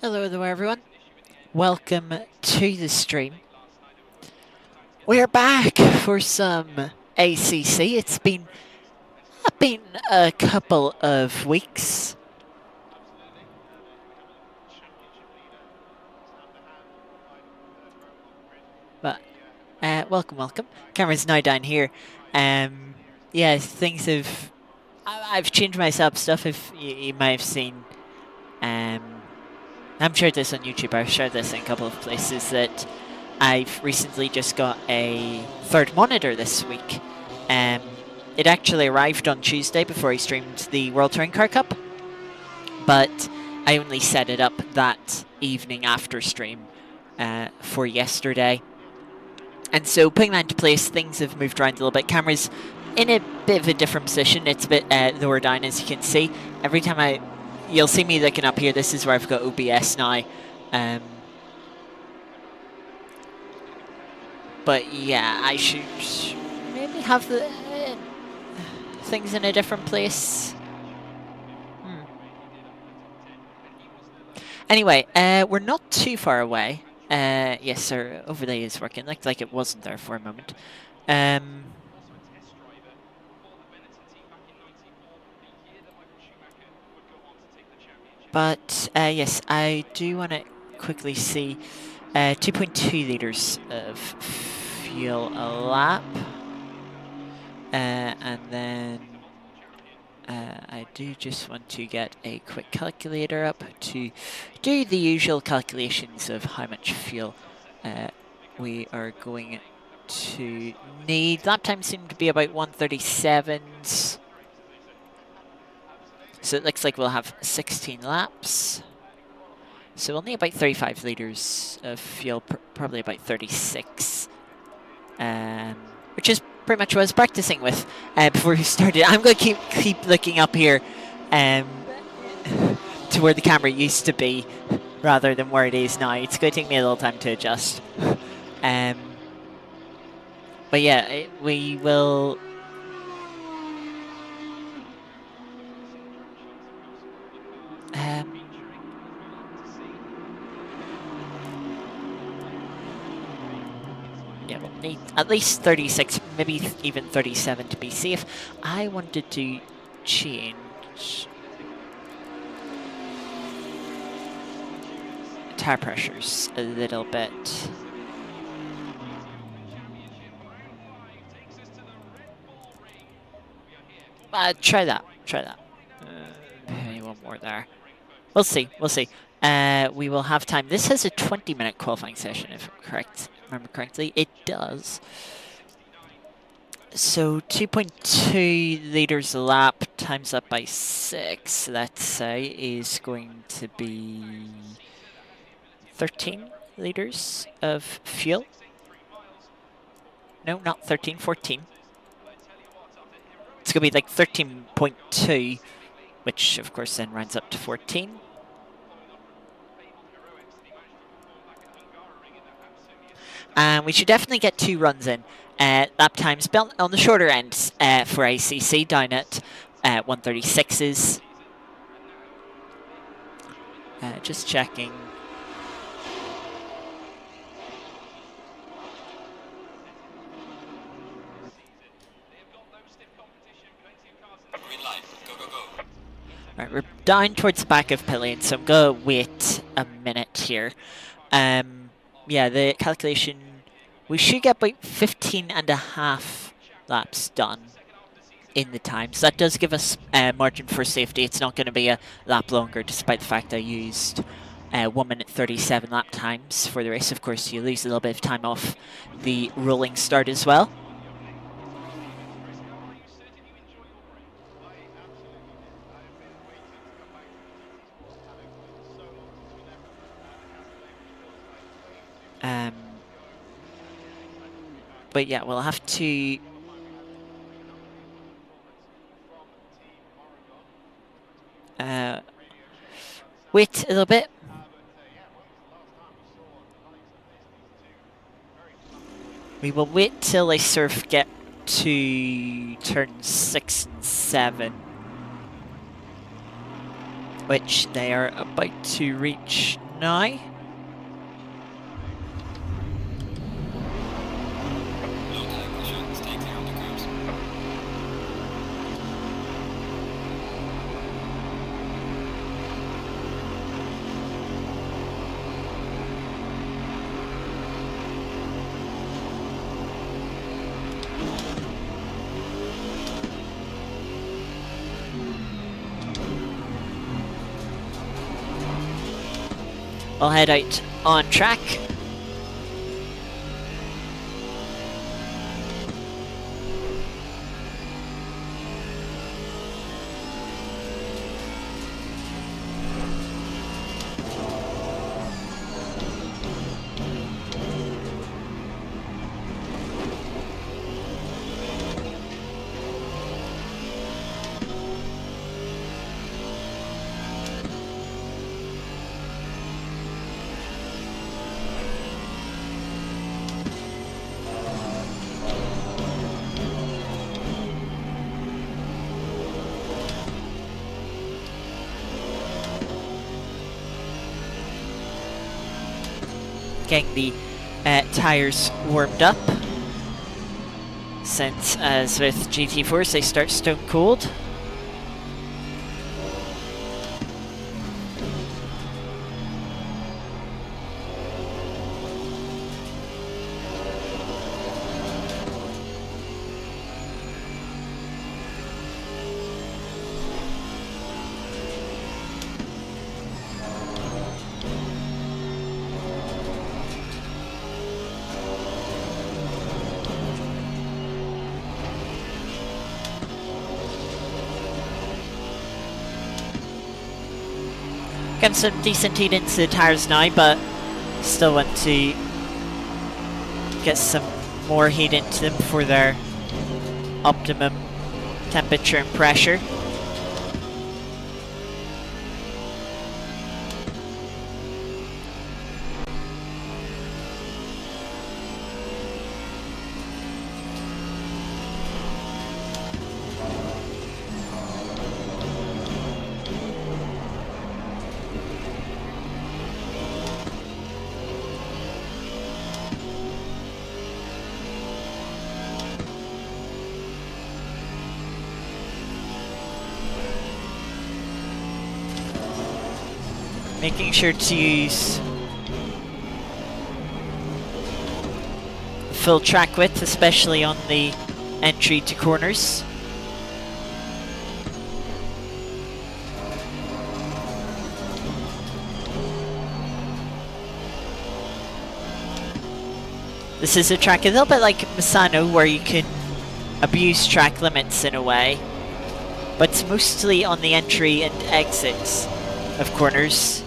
Hello there everyone, welcome to the stream. We're back for some ACC. It's been a couple of weeks. But welcome. Camera's now down here. Yeah, things have... I've changed my setup stuff, if you might have seen. I've shared this on YouTube, I've shared this in a couple of places, that I've recently just got a third monitor this week. It actually arrived on Tuesday before I streamed the World Touring Car Cup, but I only set it up that evening after stream for yesterday. And so putting that into place, things have moved around a little bit. Camera's in a bit of a different position. It's a bit lower down, as you can see. Every time you'll see me looking up here, this is where I've got OBS now. But yeah, I should maybe have the things in a different place. Anyway, we're not too far away. Yes, our overlay is working. Looked like it wasn't there for a moment. But yes, I do want to quickly see 2.2 litres of fuel a lap. And then I do just want to get a quick calculator up to do the usual calculations of how much fuel we are going to need. Lap time seemed to be about 1:37s. So it looks like we'll have 16 laps. So we'll need about 35 litres of fuel, probably about 36. Which is pretty much what I was practicing with before we started. I'm going to keep looking up here to where the camera used to be rather than where it is now. It's going to take me a little time to adjust. But yeah, we will... yeah, we'll need at least 36, maybe even 37 to be safe. I wanted to change tire pressures a little bit. Try that. Maybe one more there. We'll see. We will have time. This has a 20-minute qualifying session, if I'm remember correctly. It does. So 2.2 litres a lap times that by 6, let's say, is going to be 13 litres of fuel. No, not 13, 14. It's going to be like 13.2, which of course then rounds up to 14. And we should definitely get 2 runs in. Lap times on the shorter end for ACC, down at 1:36s. Just checking. Right, we're down towards the back of pillion, so I'm going to wait a minute here. Yeah, the calculation, we should get about 15.5 laps done in the time. So that does give us margin for safety. It's not going to be a lap longer, despite the fact I used 1 minute 37 lap times for the race. Of course, you lose a little bit of time off the rolling start as well. But yeah, we'll have to wait a little bit. We will wait till I sort of get to turn 6 and 7, which they are about to reach now. I'll head out on track. Getting the tyres warmed up, since as with GT4s they start stone cold. Getting some decent heat into the tyres now, but still want to get some more heat into them for their optimum temperature and pressure. Making sure to use full track width, especially on the entry to corners. This is a track a little bit like Misano, where you can abuse track limits in a way, but it's mostly on the entry and exits of corners.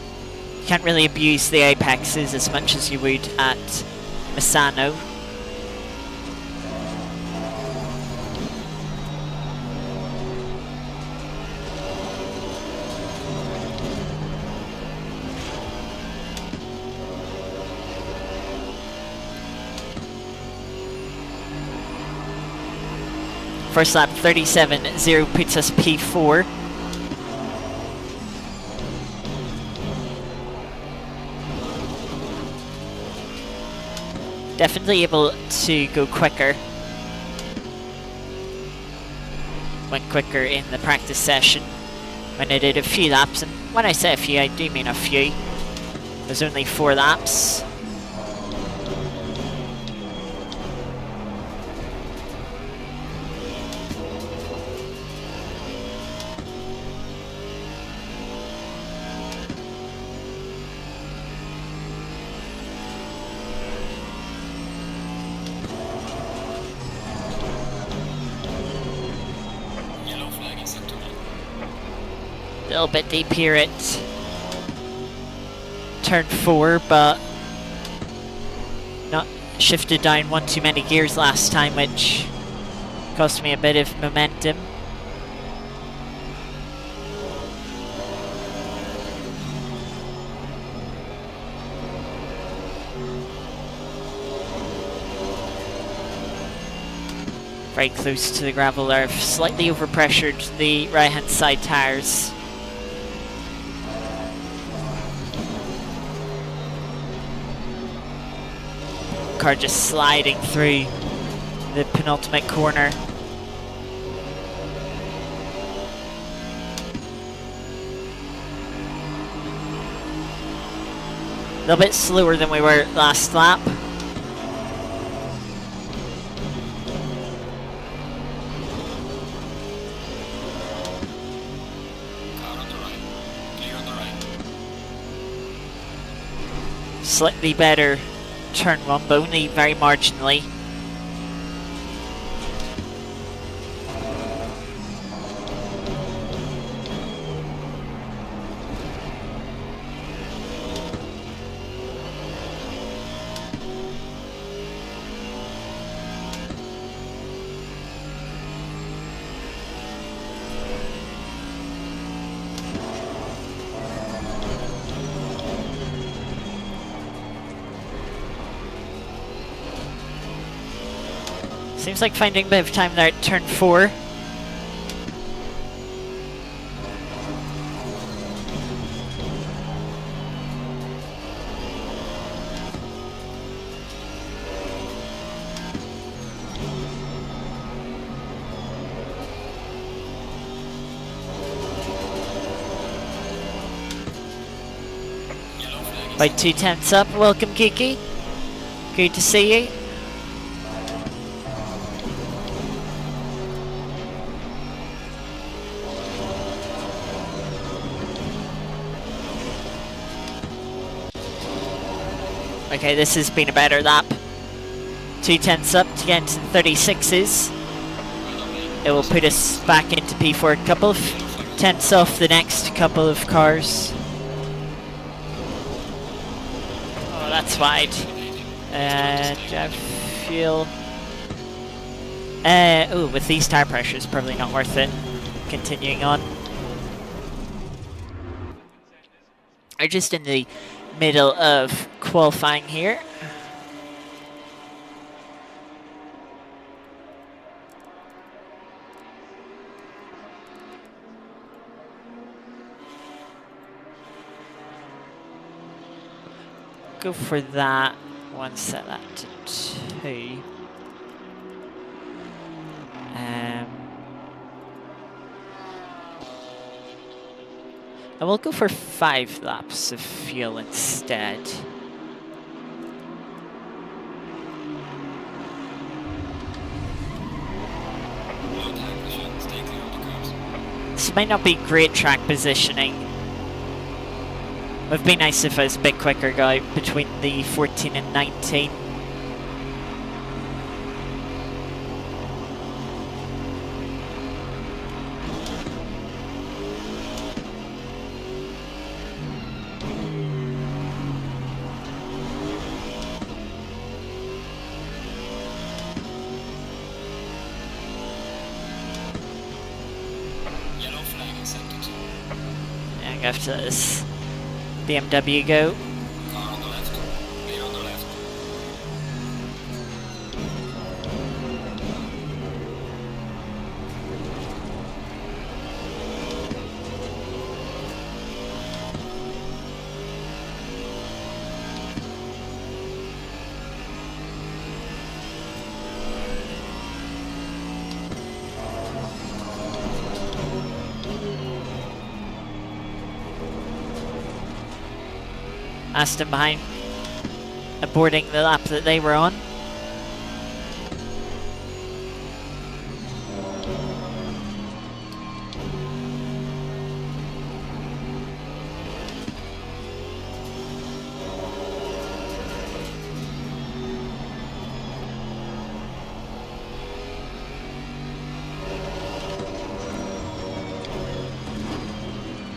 You can't really abuse the apexes as much as you would at Misano. First lap 37.0 puts us P4. Definitely able to go quicker. Went quicker in the practice session when I did a few laps, and when I say a few, I do mean a few. There's only 4 laps. A little bit deep here at turn 4, but not shifted down one too many gears last time, which cost me a bit of momentum. Very close to the gravel there. I've slightly overpressured the right hand side tyres. one car just sliding through the penultimate corner. A little bit slower than we were last lap. Slightly better turn one, but only very marginally. Seems like finding a bit of time there at turn 4. By 2/10 up. Welcome, Kiki. Good to see you. Okay, this has been a better lap. 2/10 up to get into the 36s. It will put us back into P4 a couple of tenths off the next couple of cars. Oh, that's wide. And I feel... oh, with these tire pressures, probably not worth it. Continuing on. We're just in the middle of qualifying here. Go for that one, set that to 2. I will go for 5 laps of fuel instead. This might not be great track positioning. It would be nice if I was a bit quicker, guy, between the 14 and 19. After this BMW go. Car on the left, clear on the left. Aston behind, aborting the lap that they were on.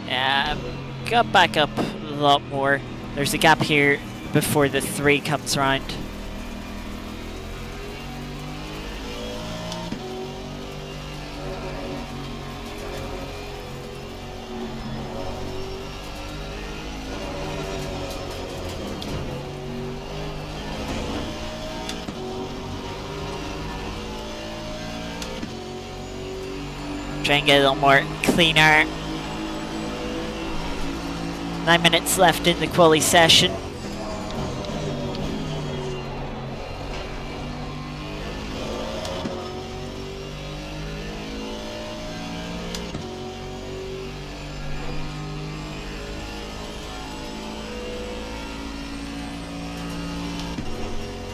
Yeah, got back up a lot more. There's a gap here before the 3 comes round. Try and get a little more cleaner. 9 minutes left in the quali session.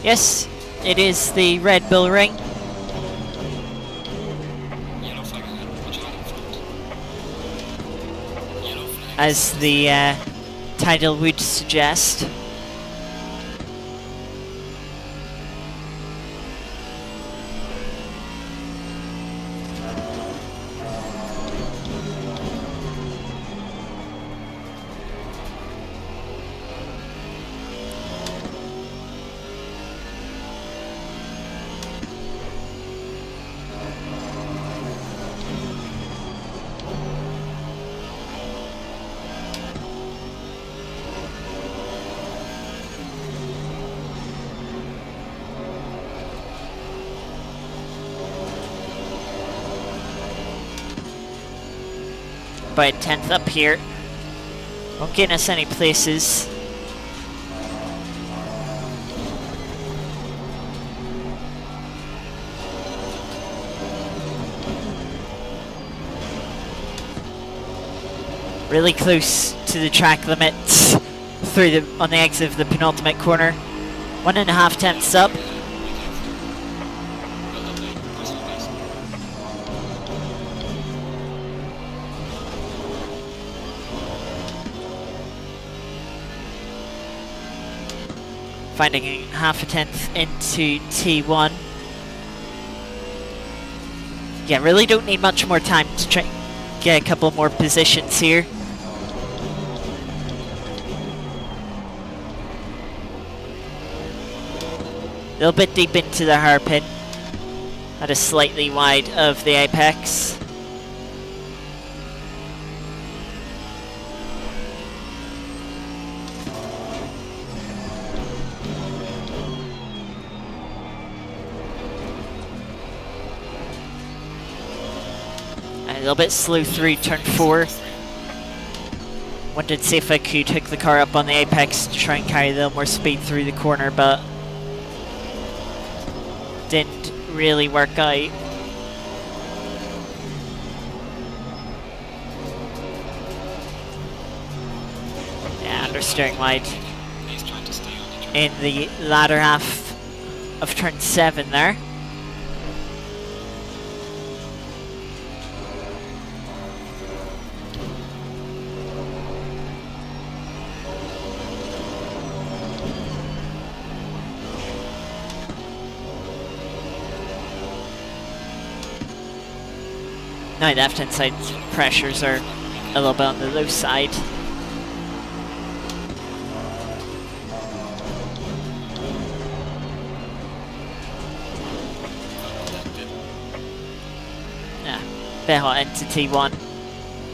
Yes, it is the Red Bull Ring. Yellow flag ahead. Watch out in front. Yellow flag. As the title would suggest. By 10th up here. Won't gain us any places. Really close to the track limits through on the exit of the penultimate corner. 1.5 tenths up. Finding half a tenth into T1. Yeah, really don't need much more time to try get a couple more positions here. A little bit deep into the hairpin. That is slightly wide of the apex. A little bit slow through turn 4. Wanted to see if I could hook the car up on the apex to try and carry a little more speed through the corner, but didn't really work out. Yeah, understeering wide in the latter half of turn 7 there. Now the left hand side pressures are a little bit on the low side. Yeah, bit hot into T1.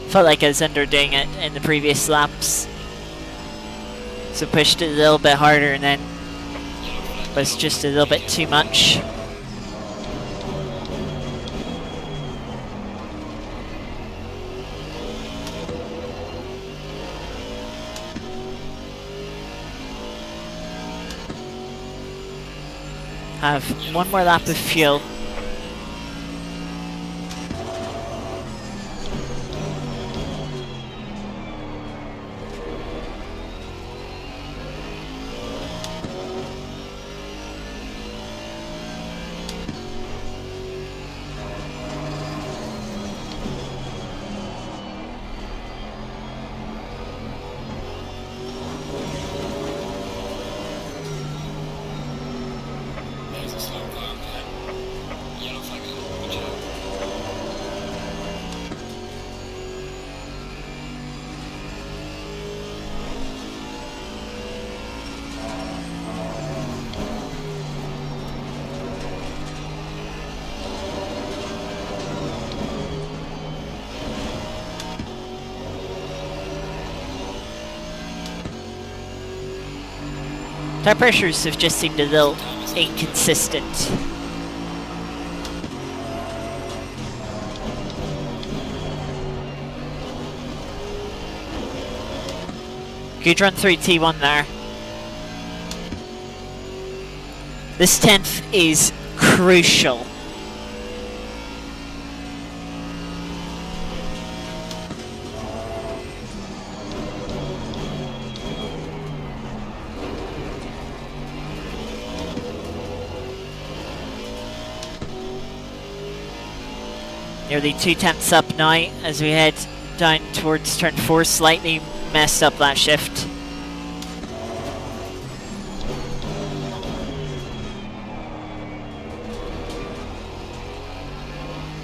Felt like I was underdoing it in the previous laps. So pushed it a little bit harder and then was just a little bit too much. Have one more lap of fuel. Tire pressures have just seemed a little inconsistent. Good run through T1 there. This 10th is crucial. Nearly 2/10 up now as we head down towards turn 4. Slightly messed up that shift.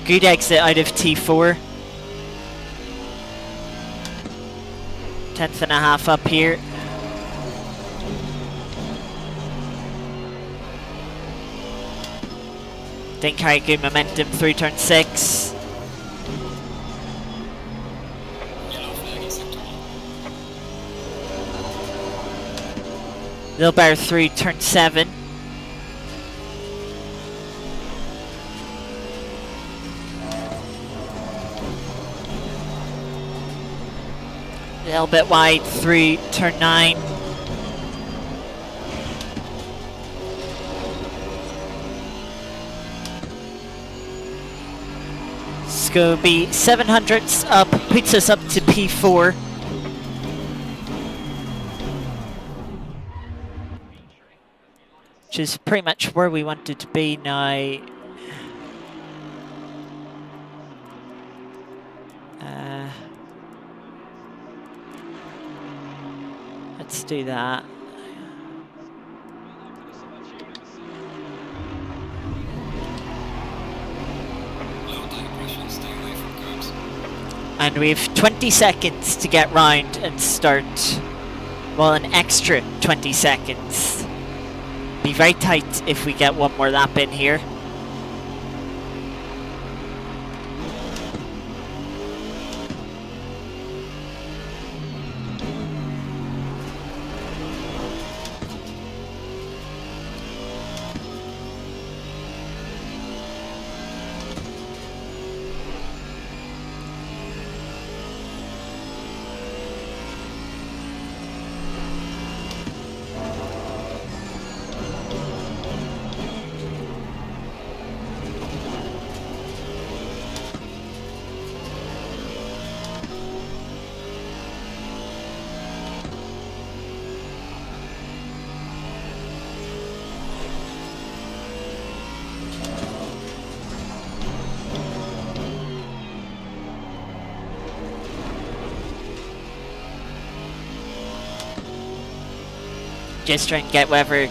Good exit out of T4. 10th and a half up here. Didn't carry good momentum through turn 6. They'll bear through turn 7. A little bit wide through turn 9. Scobie 700ths up, puts us up to P4. Which is pretty much where we wanted to be now. Let's do that. And we have 20 seconds to get round and start. Well, an extra 20 seconds. Be very tight if we get one more lap in here. Just trying to get whatever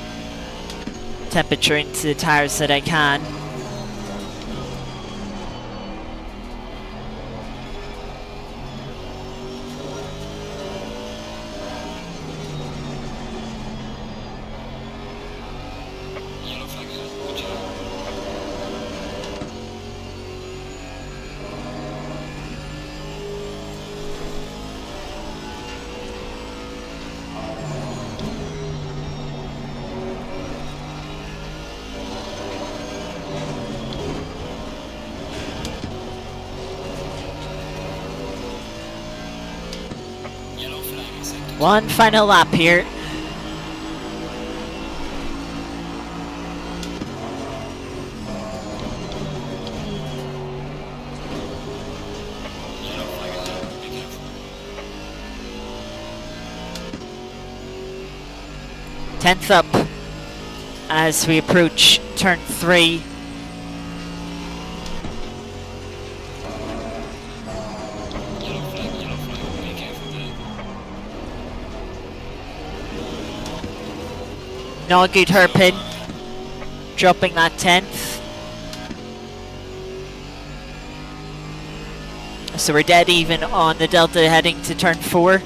temperature into the tires that I can. One final lap here. Tenth up as we approach turn 3. Not a good hairpin, dropping that 10th. So we're dead even on the delta heading to turn 4.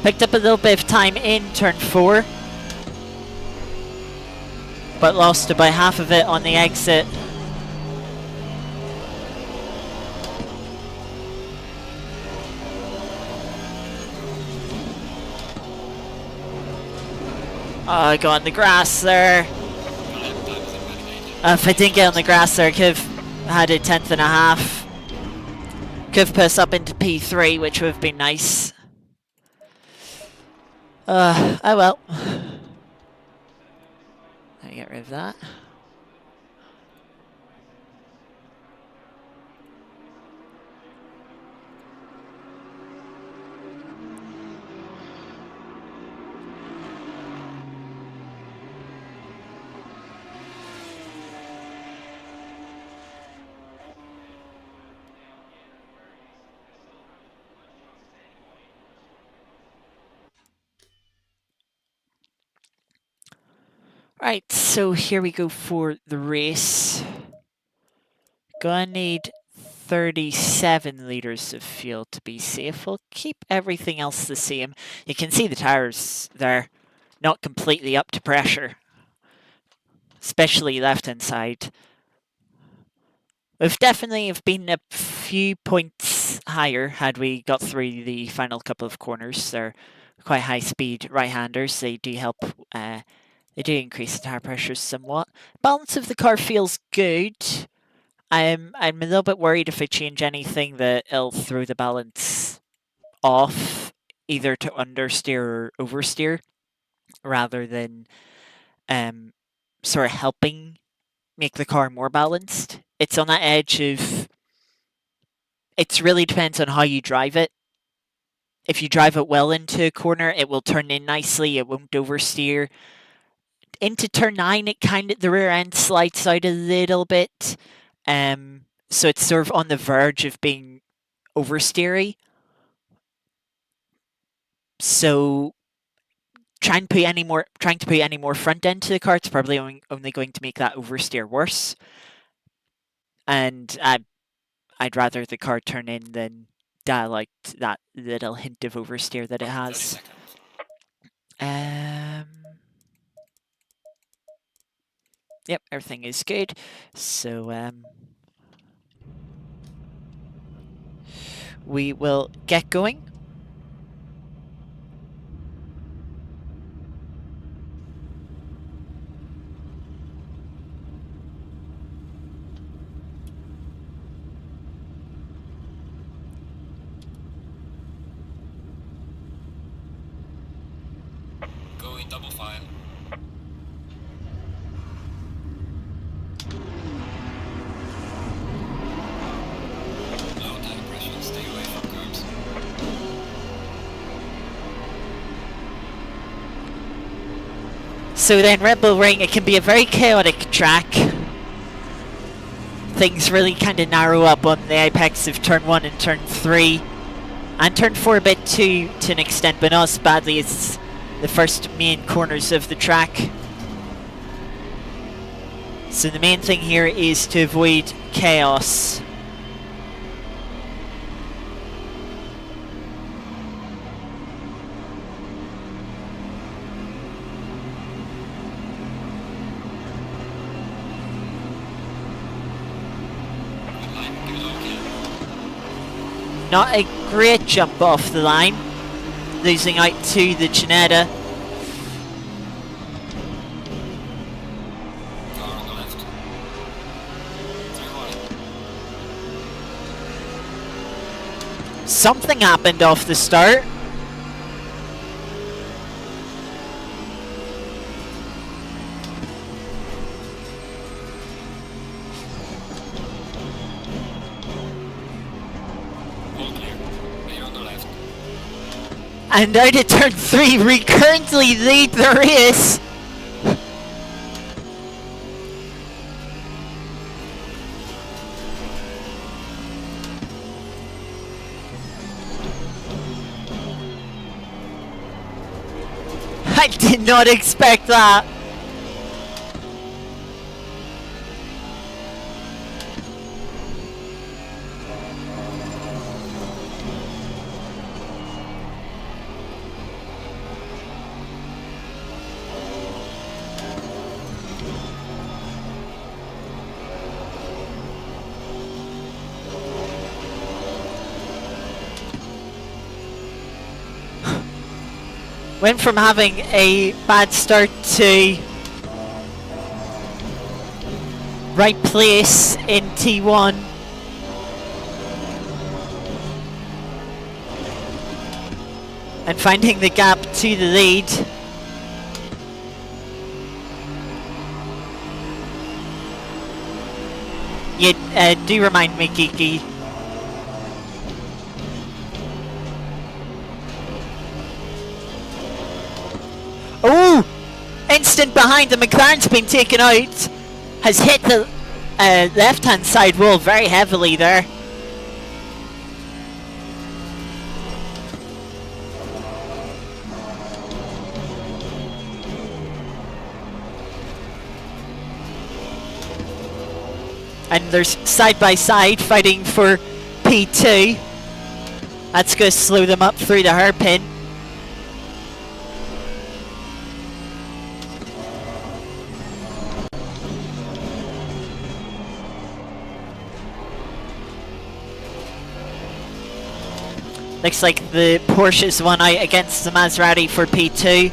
Picked up a little bit of time in turn 4, but lost about half of it on the exit. Oh, I got on the grass there. If I didn't get on the grass there, I could have had a 10th and a half. Could have put us up into P3, which would have been nice. Oh well. Let me get rid of that. Right, so here we go for the race. Gonna need 37 litres of fuel to be safe. We'll keep everything else the same. You can see the tyres there, not completely up to pressure, especially left-hand side. We've definitely have been a few points higher had we got through the final couple of corners. They're quite high-speed right-handers. They do help. They do increase the tire pressure somewhat. Balance of the car feels good. I'm a little bit worried if I change anything that it'll throw the balance off, either to understeer or oversteer, rather than sort of helping make the car more balanced. It's on that edge of. It really depends on how you drive it. If you drive it well into a corner, it will turn in nicely. It won't oversteer. Into turn 9, it the rear end slides out a little bit. So it's sort of on the verge of being oversteery. So trying to put any more front end to the car, it's probably only going to make that oversteer worse. And I'd rather the car turn in than dial out that little hint of oversteer that it has. Yep, everything is good. So we will get going. Go in double file. Low tire pressure, stay away from curbs. So then Nurburgring, it can be a very chaotic track. Things really kind of narrow up on the apex of turn 1 and turn 3. And turn 4 a bit too, to an extent, but not as badly as the first main corners of the track. So the main thing here is to avoid chaos. Not a great jump off the line, losing out to the Ginetta. Car on the left. 3 wide. Something happened off the start. And out of turn 3, we currently lead the race. I did not expect that. Went from having a bad start to right place in T1. And finding the gap to the lead. You do remind me, Kiki. Oh! Instant behind, the McLaren's been taken out. Has hit the left-hand side wall very heavily there. And there's side by side fighting for P2. That's going to slow them up through the hairpin. Looks like the Porsche's won out against the Maserati for P2.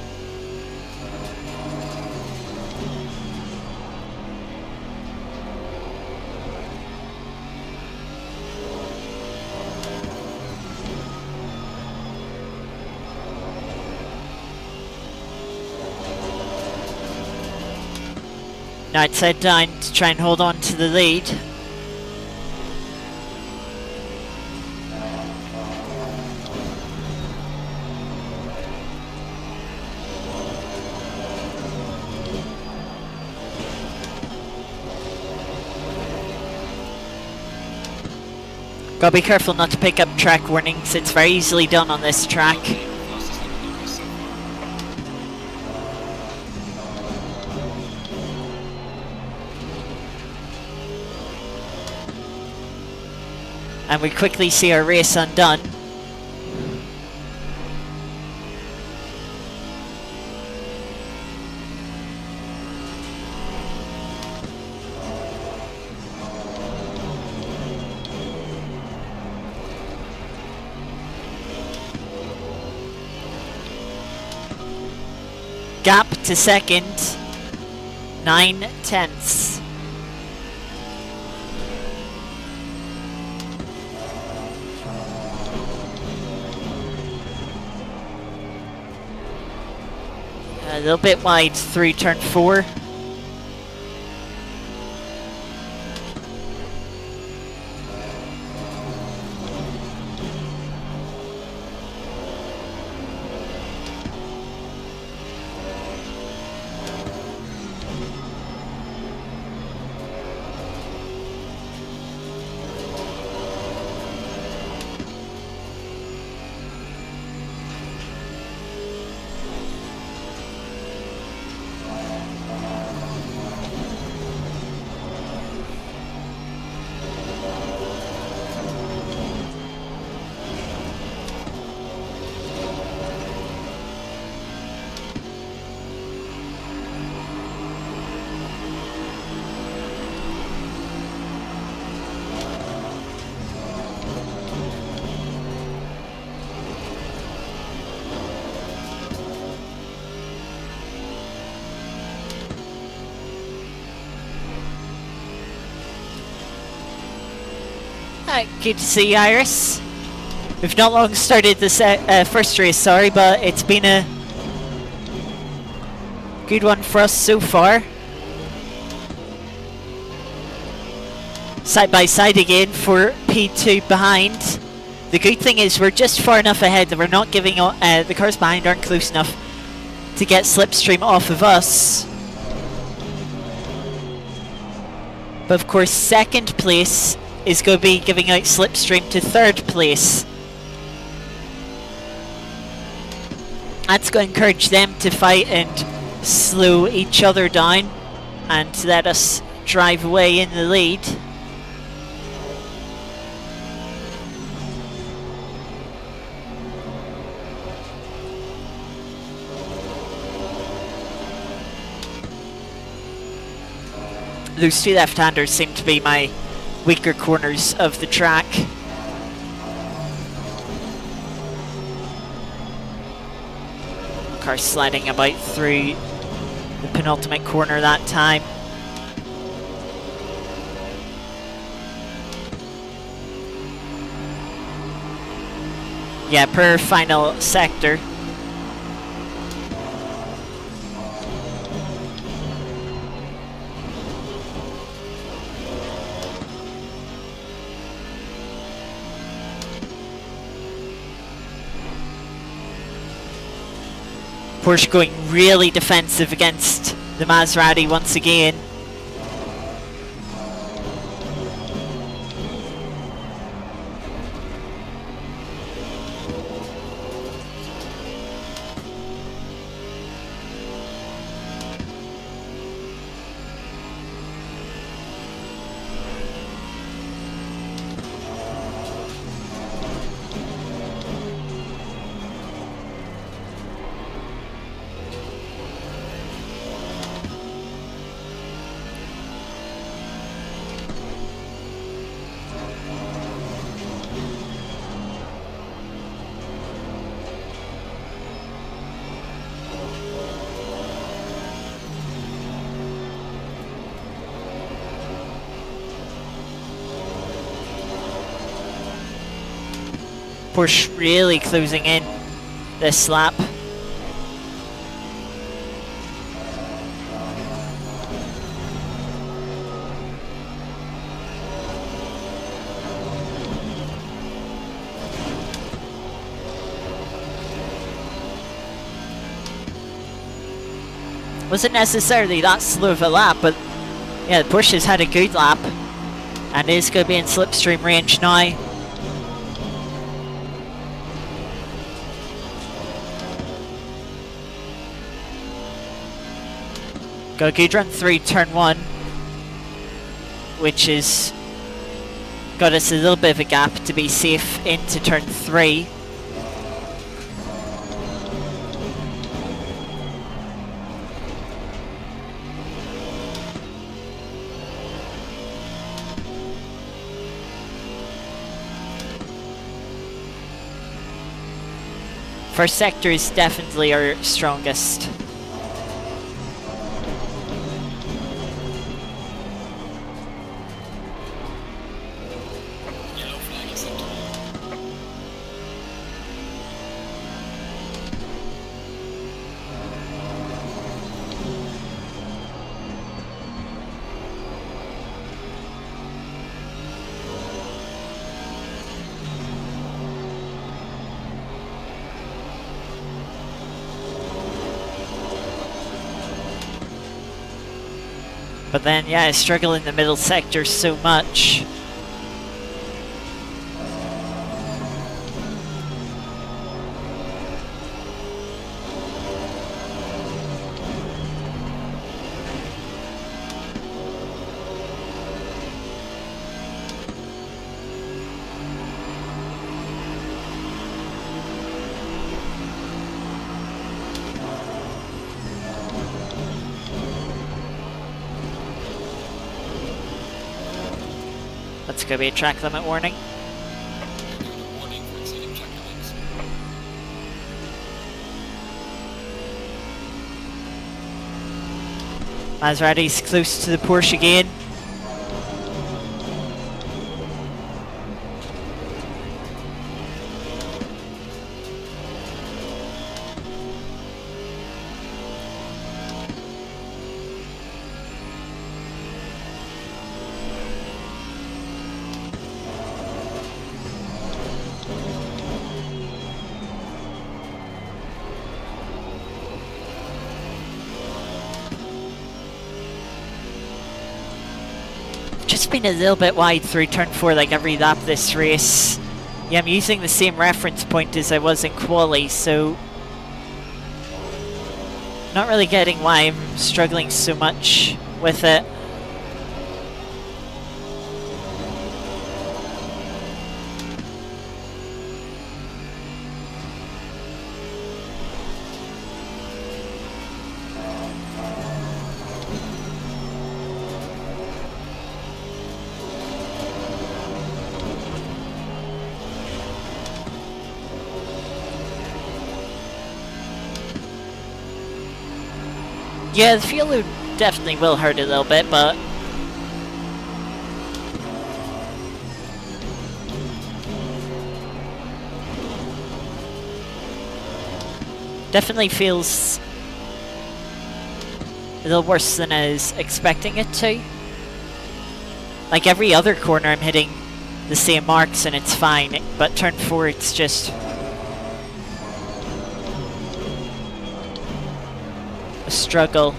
Now it's head down to try and hold on to the lead. Gotta be careful not to pick up track warnings, it's very easily done on this track. And we quickly see our race undone. Gap to second, 9/10. A little bit wide through turn 4. Good to see you, Iris. We've not long started this first race, sorry, but it's been a good one for us so far. Side by side again for P2 behind. The good thing is we're just far enough ahead that we're not giving the cars behind aren't close enough to get slipstream off of us. But of course, second place is going to be giving out slipstream to third place. That's going to encourage them to fight and slow each other down and let us drive away in the lead. Those two left-handers seem to be my weaker corners of the track. Car sliding about through the penultimate corner that time. Yeah, per final sector. Porsche going really defensive against the Maserati once again. Porsche really closing in this lap. Wasn't necessarily that slow of a lap, but yeah, the Porsche has had a good lap and is going to be in slipstream range now. Got a good run through turn 1, which is got us a little bit of a gap to be safe into turn 3. First sector is definitely our strongest. Yellow flag is sector 1. But then, yeah, I struggle in the middle sector so much. That's going to be a track limit warning. Warning for exceeding track limits. Maserati's close to the Porsche again. Just been a little bit wide through turn 4 like every lap this race. Yeah, I'm using the same reference point as I was in quali, so not really getting why I'm struggling so much with it. Yeah, the fuel load definitely will hurt a little bit, but definitely feels a little worse than I was expecting it to. Like every other corner I'm hitting the same marks and it's fine, but turn 4 it's just a struggle.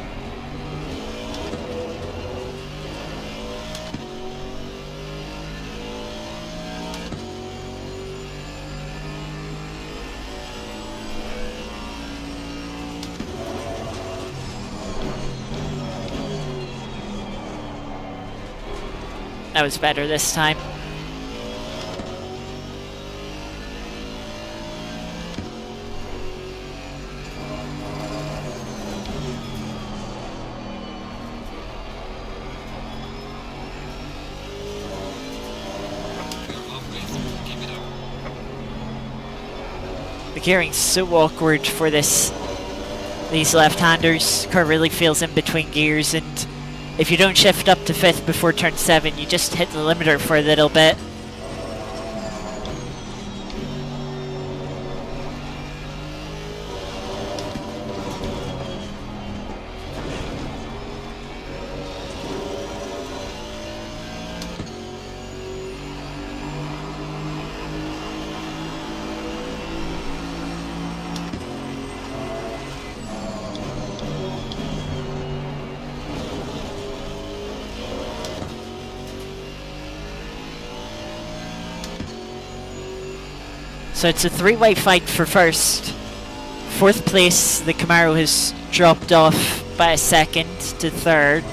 That was better this time. The gearing's so awkward for these left-handers. Car really feels in between gears, and if you don't shift up to 5th before turn 7, you just hit the limiter for a little bit. So it's a three-way fight for first. Fourth place, the Camaro has dropped off by a second to third.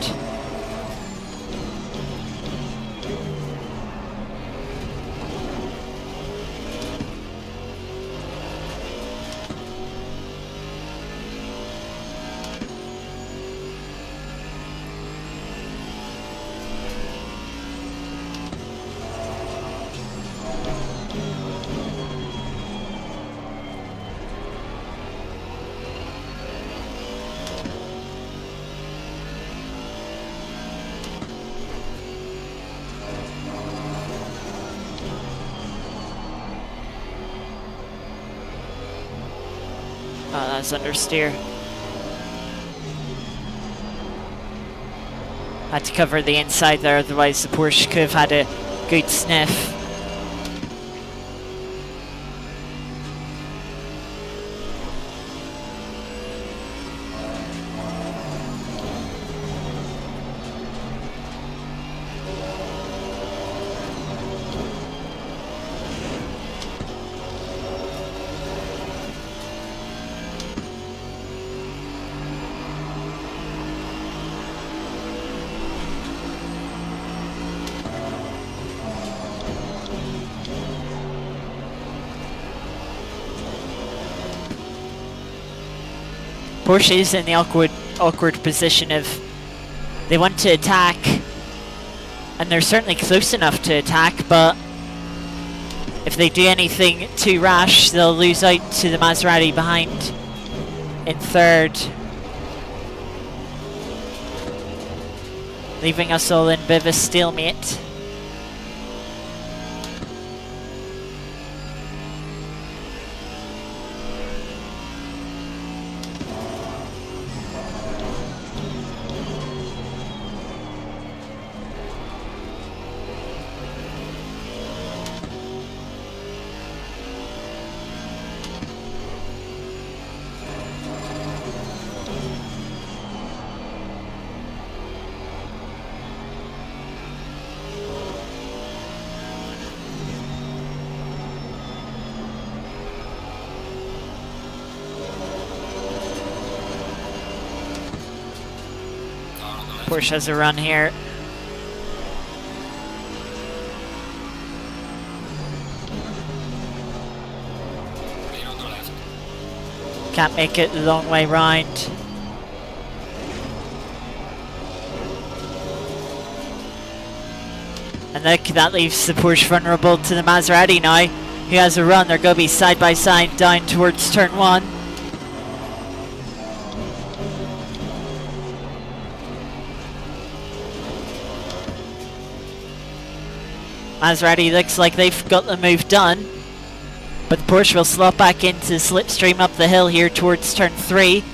Oh, that's understeer. Had to cover the inside there, otherwise the Porsche could have had a good sniff. Porsche is in the awkward position of they want to attack, and they're certainly close enough to attack, but if they do anything too rash, they'll lose out to the Maserati behind in third, leaving us all in a bit of a stalemate. Porsche has a run here. Clear on the left. Can't make it the long way round. And look, that leaves the Porsche vulnerable to the Maserati now, who has a run. They're going to be side by side down towards turn one. Maserati looks like they've got the move done, but the Porsche will slot back into the slipstream up the hill here towards turn 3.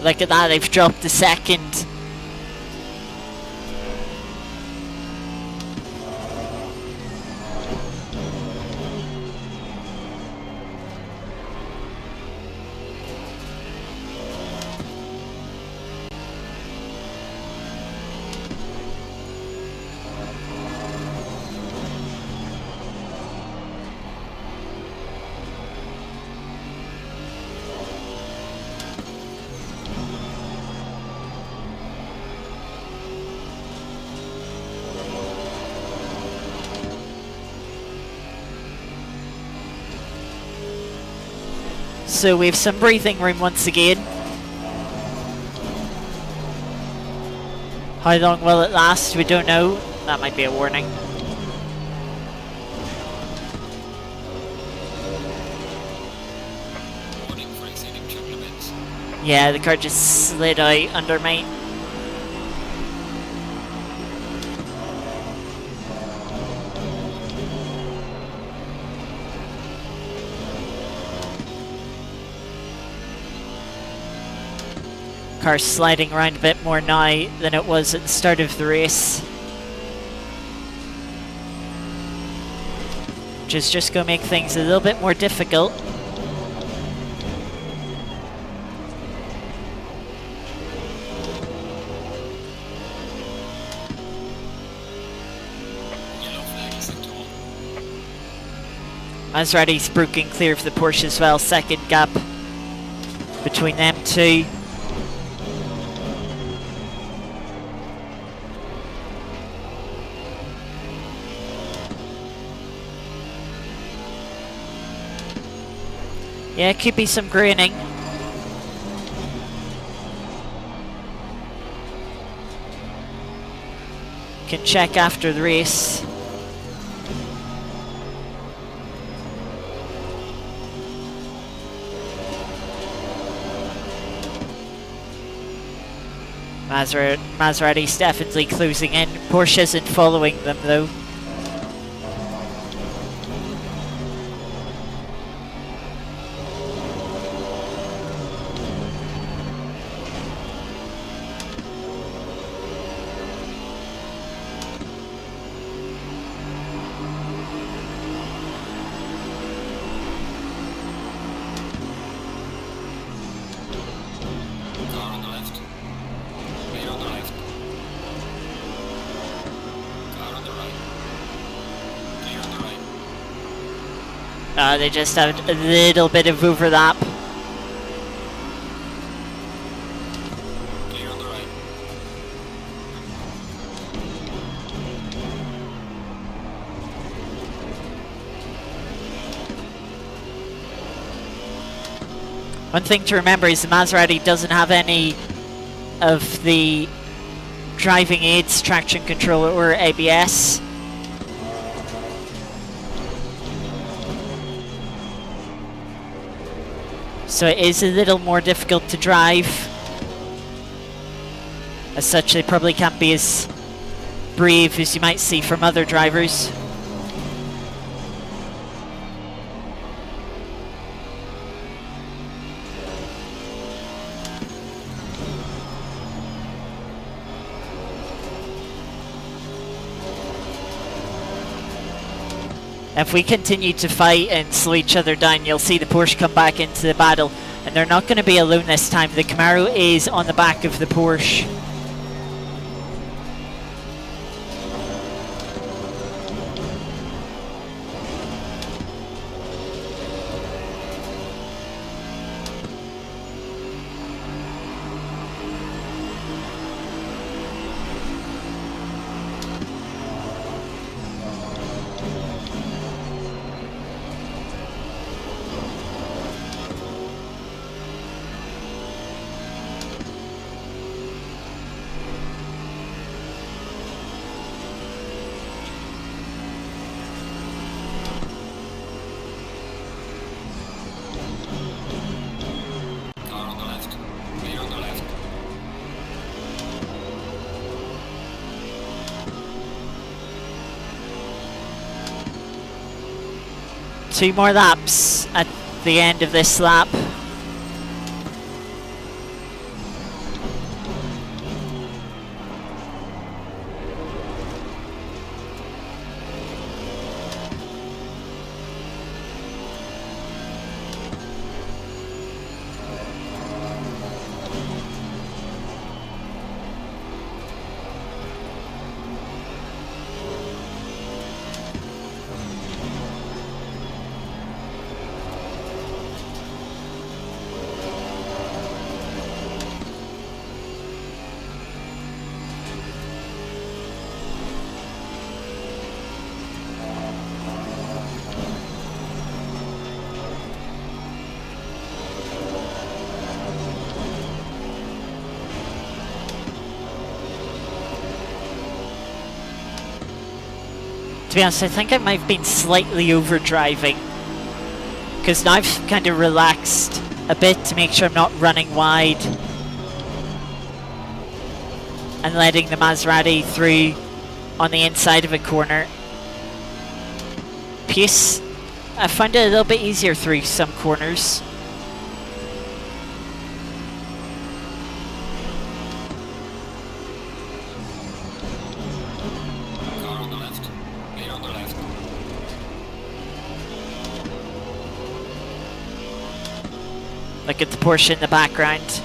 Look at that, they've dropped a second. So we have some breathing room once again. How long will it last? We don't know. That might be a warning. Warning for exceeding track limits. Yeah, the car just slid out under me. Car sliding around a bit more now than it was at the start of the race. which is just going to make things a little bit more difficult. Maserati's broken clear of the Porsche as well, second gap between them two. Yeah, could be some graining. Can check after the race. Maserati's definitely closing in. Porsche isn't following them though. They just have a little bit of overlap. Clear on the right. One thing to remember is the Maserati doesn't have any of the driving aids, traction control or ABS. So it is a little more difficult to drive. As such, they probably can't be as brave as you might see from other drivers. If we continue to fight and slow each other down, you'll see the Porsche come back into the battle. And they're not going to be alone this time. The Camaro is on the back of the Porsche. Two more laps at the end of this lap. To be honest, I think I might have been slightly over driving, because now I've kind of relaxed a bit to make sure I'm not running wide and letting the Maserati through on the inside of a corner. Pace, I found it a little bit easier through some corners. Look at the Porsche in the background.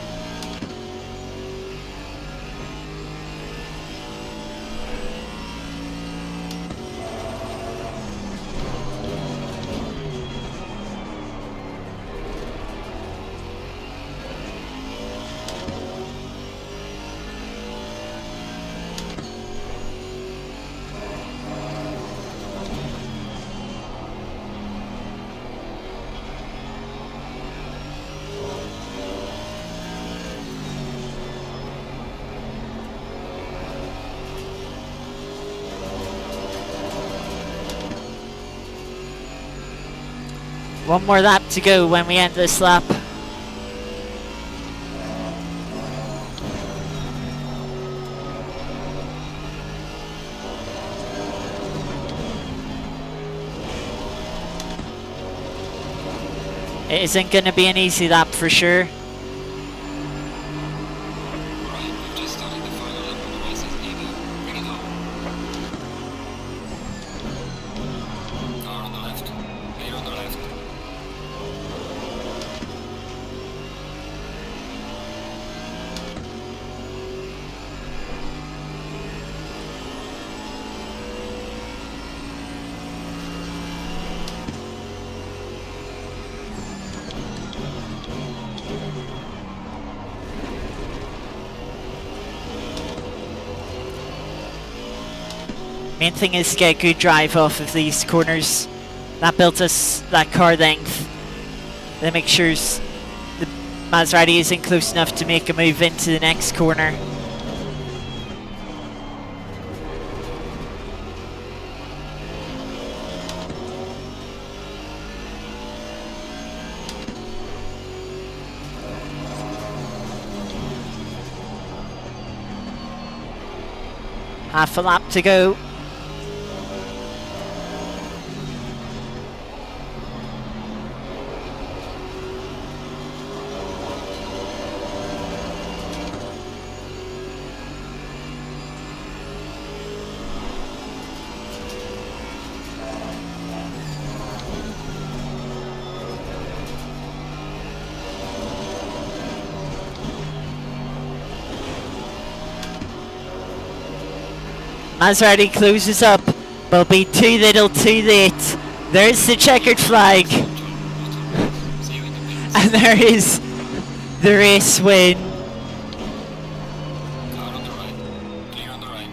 One more lap to go when we end this lap. It isn't going to be an easy lap for sure. Right, we've just started the final lap of the race. It's even. Bring it on. Car on the left. Clear on the left. Main thing is to get a good drive off of these corners. That builds us that car length. That makes sure the Maserati isn't close enough to make a move into the next corner. Half a lap to go. Maserati closes up, will be too little too late. There's the checkered flag. See you in the pits. And there is the race win. Car on the right. Clear on the right.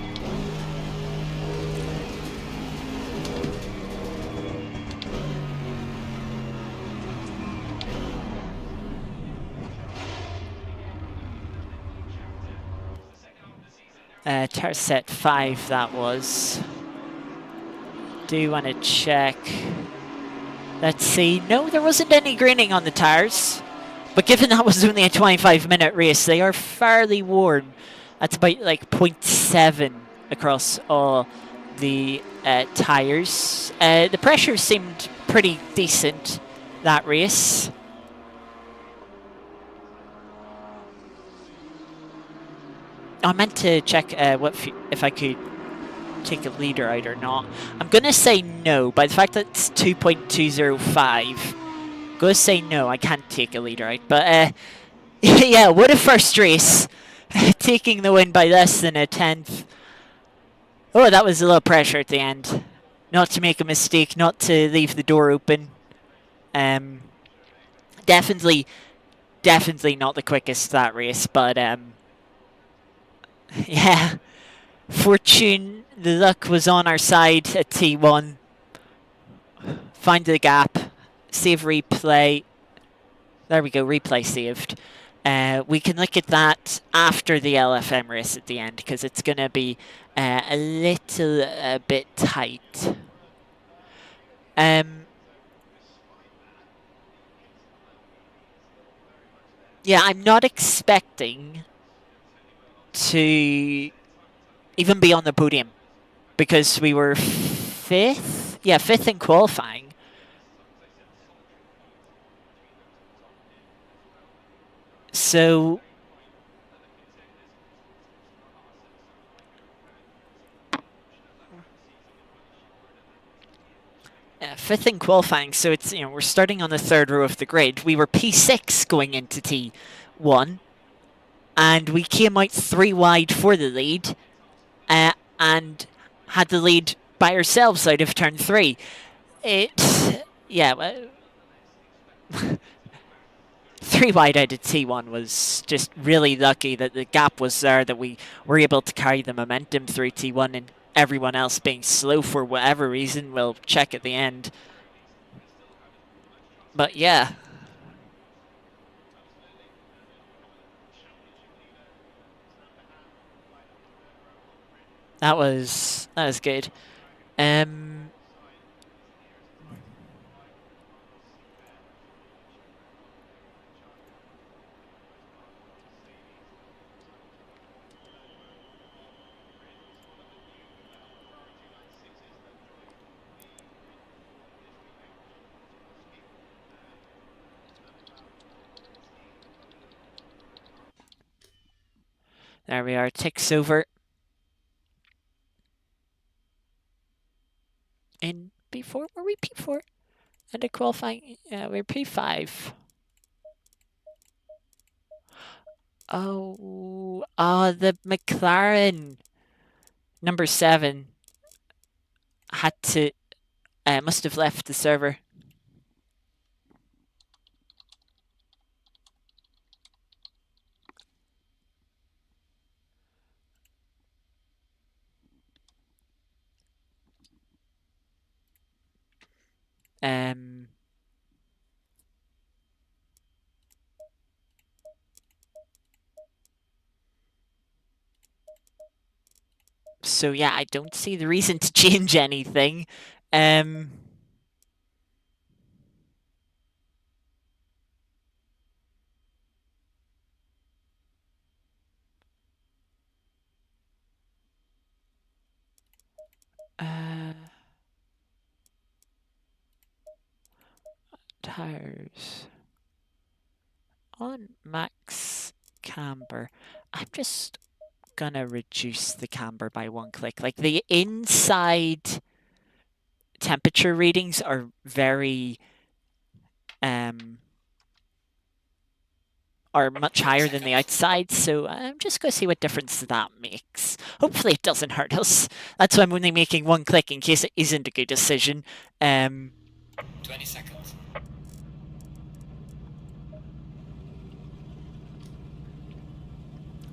Tire set 5 that was. Do want to check. Let's see. No, there wasn't any graining on the tires. But given that was only a 25-minute race, they are fairly worn. That's about like 0.7 across all the tires. The pressure seemed pretty decent that race. I meant to check if I could take a leader out or not. I'm going to say no. By the fact that it's 2.205, I'm going to say no. I can't take a leader out. But yeah, what a first race. Taking the win by less than a tenth. Oh, that was a little pressure at the end. Not to make a mistake, not to leave the door open. Definitely not the quickest that race, but yeah, fortune, the luck was on our side at T1. Find the gap, save replay. There we go, replay saved. We can look at that after the LFM race at the end because it's going to be a little bit tight. Yeah, I'm not expecting to even be on the podium because we were 5th? Yeah, 5th in qualifying. So fifth in qualifying, so it's, you know, we're starting on the third row of the grid. We were P6 going into T1, and we came out 3 wide for the lead, and had the lead by ourselves out of turn 3. Yeah, 3 wide out of T1 was just really lucky that the gap was there, that we were able to carry the momentum through T1, and everyone else being slow for whatever reason. We'll check at the end. But yeah. That was good. There we are, ticks over. In P4, were we P4? And a qualifying, yeah, we're P5. Oh, the McLaren number 7 had to, must have left the server. So yeah, I don't see the reason to change anything. Tires on max camber. I'm just gonna reduce the camber by 1 click. Like, the inside temperature readings are very are much higher than the outside, so I'm just going to see what difference that makes. Hopefully it doesn't hurt us. That's why I'm only making 1 click, in case it isn't a good decision. 20 seconds.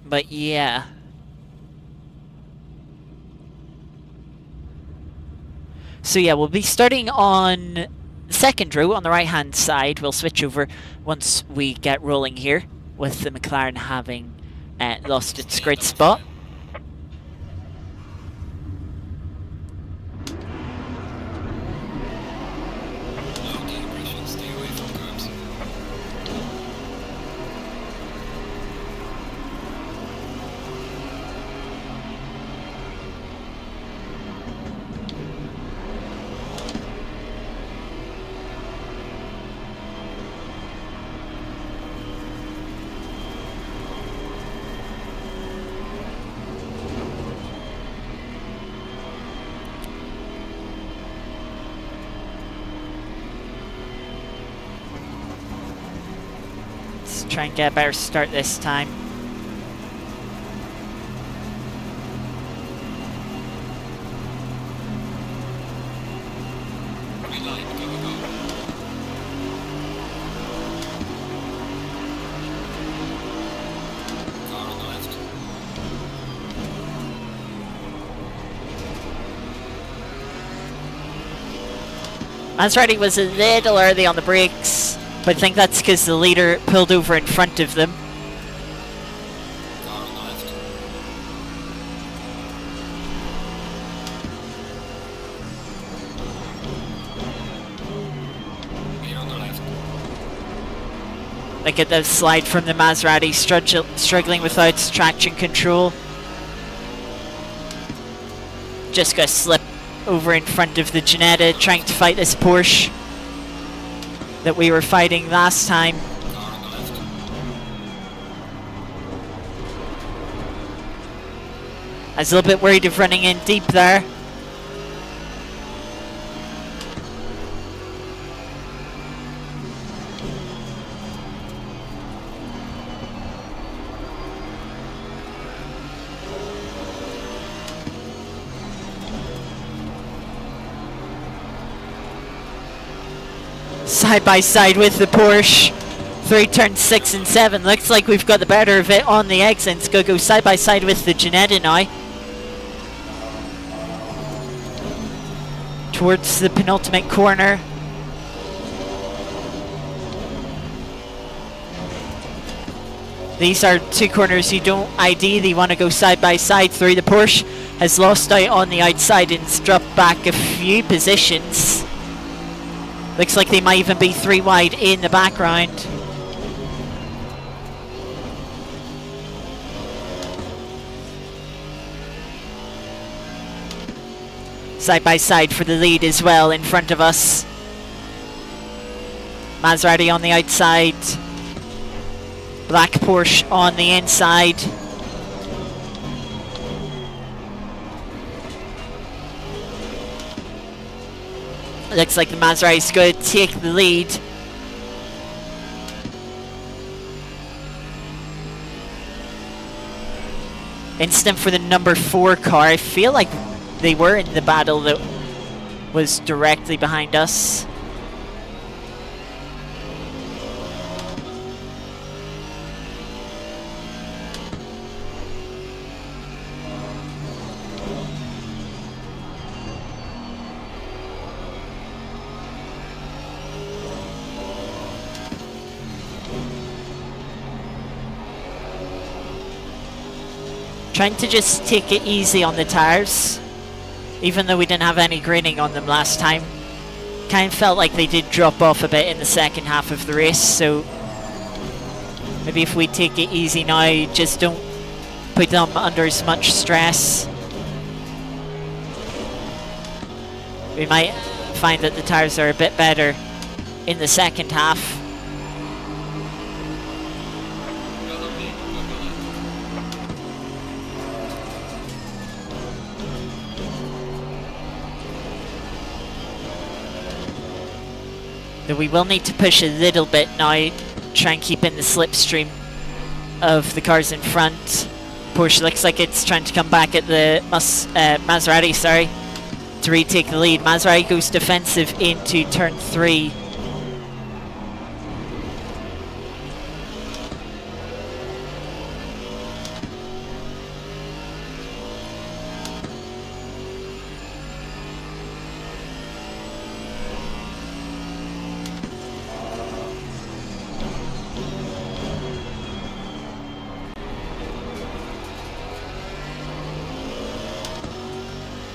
But yeah. So yeah, we'll be starting on the second row on the right-hand side. We'll switch over once we get rolling here, with the McLaren having lost its grid spot. Try and get a better start this time. Green light, go, go, go. Car on the left. Maserati was a little early on the brakes, but I think that's because the leader pulled over in front of them. Car on the left. Clear on the left. Look at the slide from the Maserati, struggling without traction control. Just got slip over in front of the Ginetta, trying to fight this Porsche that we were fighting last time. Car on the left. I was a little bit worried of running in deep there. Side by side with the Porsche. Through turns 6 and 7. Looks like we've got the better of it on the exits. Go side by side with the Ginetta now. Towards the penultimate corner. These are two corners you don't ideally want to go side by side through. The Porsche has lost out on the outside and has dropped back a few positions. Looks like they might even be 3 wide in the background. Side by side for the lead as well in front of us. Maserati on the outside. Black Porsche on the inside. Looks like the Maserati's going to take the lead. Instant for the number 4 car. I feel like they were in the battle that was directly behind us. Trying to just take it easy on the tires, even though we didn't have any graining on them last time. Kind of felt like they did drop off a bit in the second half of the race, so maybe if we take it easy now, just don't put them under as much stress, we might find that the tires are a bit better in the second half. Though we will need to push a little bit now, try and keep in the slipstream of the cars in front. Porsche looks like it's trying to come back at the Maserati, sorry, to retake the lead. Maserati goes defensive into turn 3.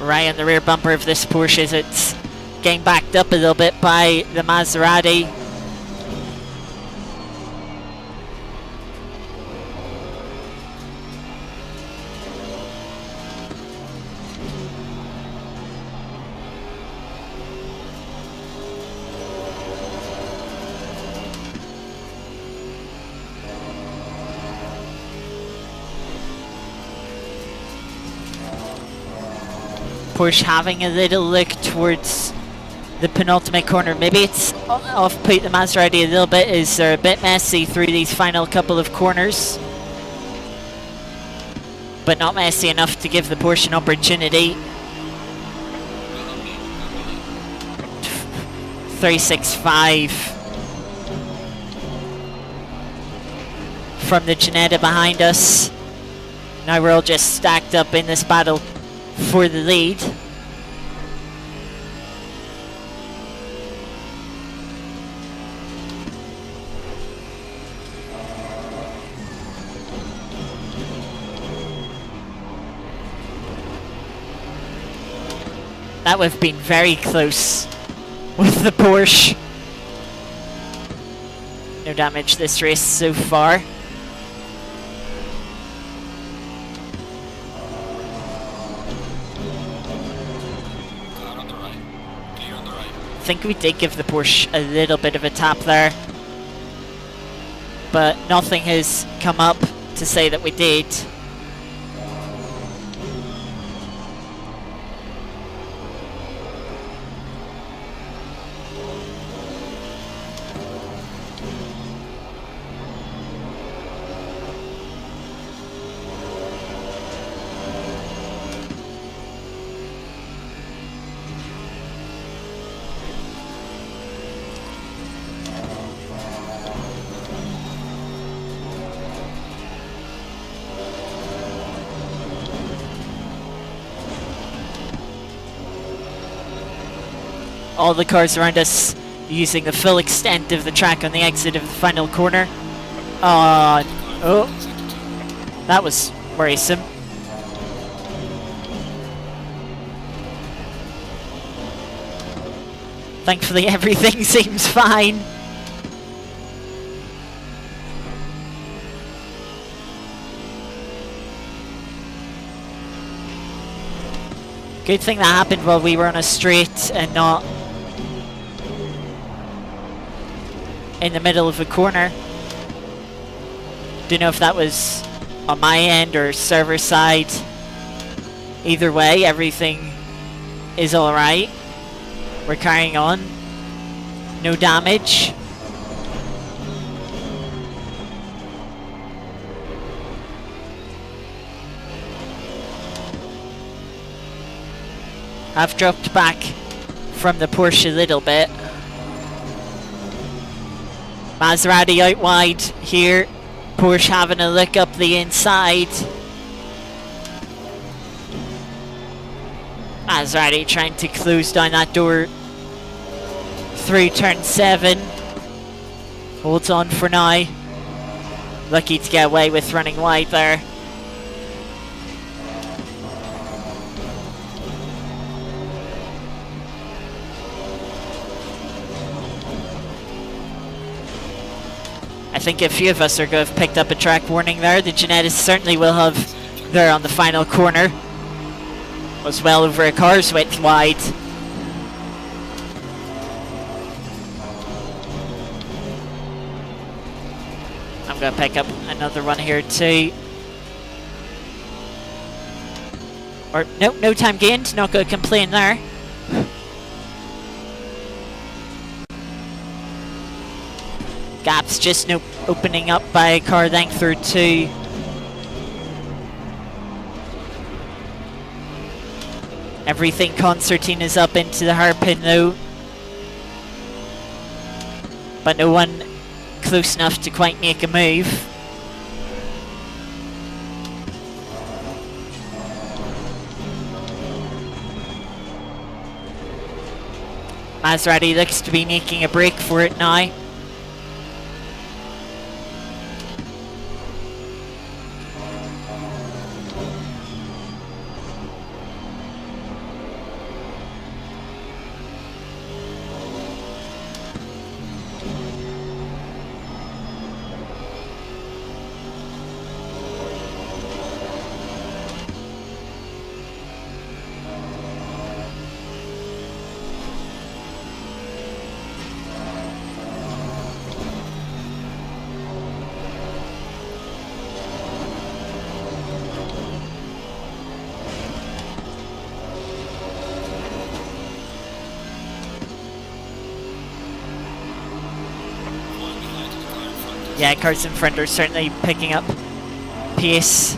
Right on the rear bumper of this Porsche as it's getting backed up a little bit by the Maserati. Porsche having a little look towards the penultimate corner. Maybe it's off-put the Maserati a little bit as they're a bit messy through these final couple of corners, but not messy enough to give the Porsche an opportunity. 365 from the Ginetta behind us. Now we're all just stacked up in this battle for the lead. That would have been very close with the Porsche. No damage this race so far. I think we did give the Porsche a little bit of a tap there, but nothing has come up to say that we did. all the cars around us using the full extent of the track on the exit of the final corner. Oh, that was worrisome. Thankfully everything seems fine. Good thing that happened while we were on a straight and not in the middle of a corner. Don't know if that was on my end or server side. Either way, everything is alright. We're carrying on. No damage. I've dropped back from the Porsche a little bit. Maserati out wide here. Porsche having a look up the inside. Maserati trying to close down that door through turn 7. Holds on for now. Lucky to get away with running wide there. I think a few of us are going to have picked up a track warning there. The Genetics certainly will have there on the final corner. Was well over a car's width wide. I'm going to pick up another one here too. Or no time gained. Not going to complain there. Gaps just opening up by a car length or two. Everything concertina's up into the hairpin though. But no one close enough to quite make a move. Maserati looks to be making a break for it now. Yeah, cars in front are certainly picking up pace.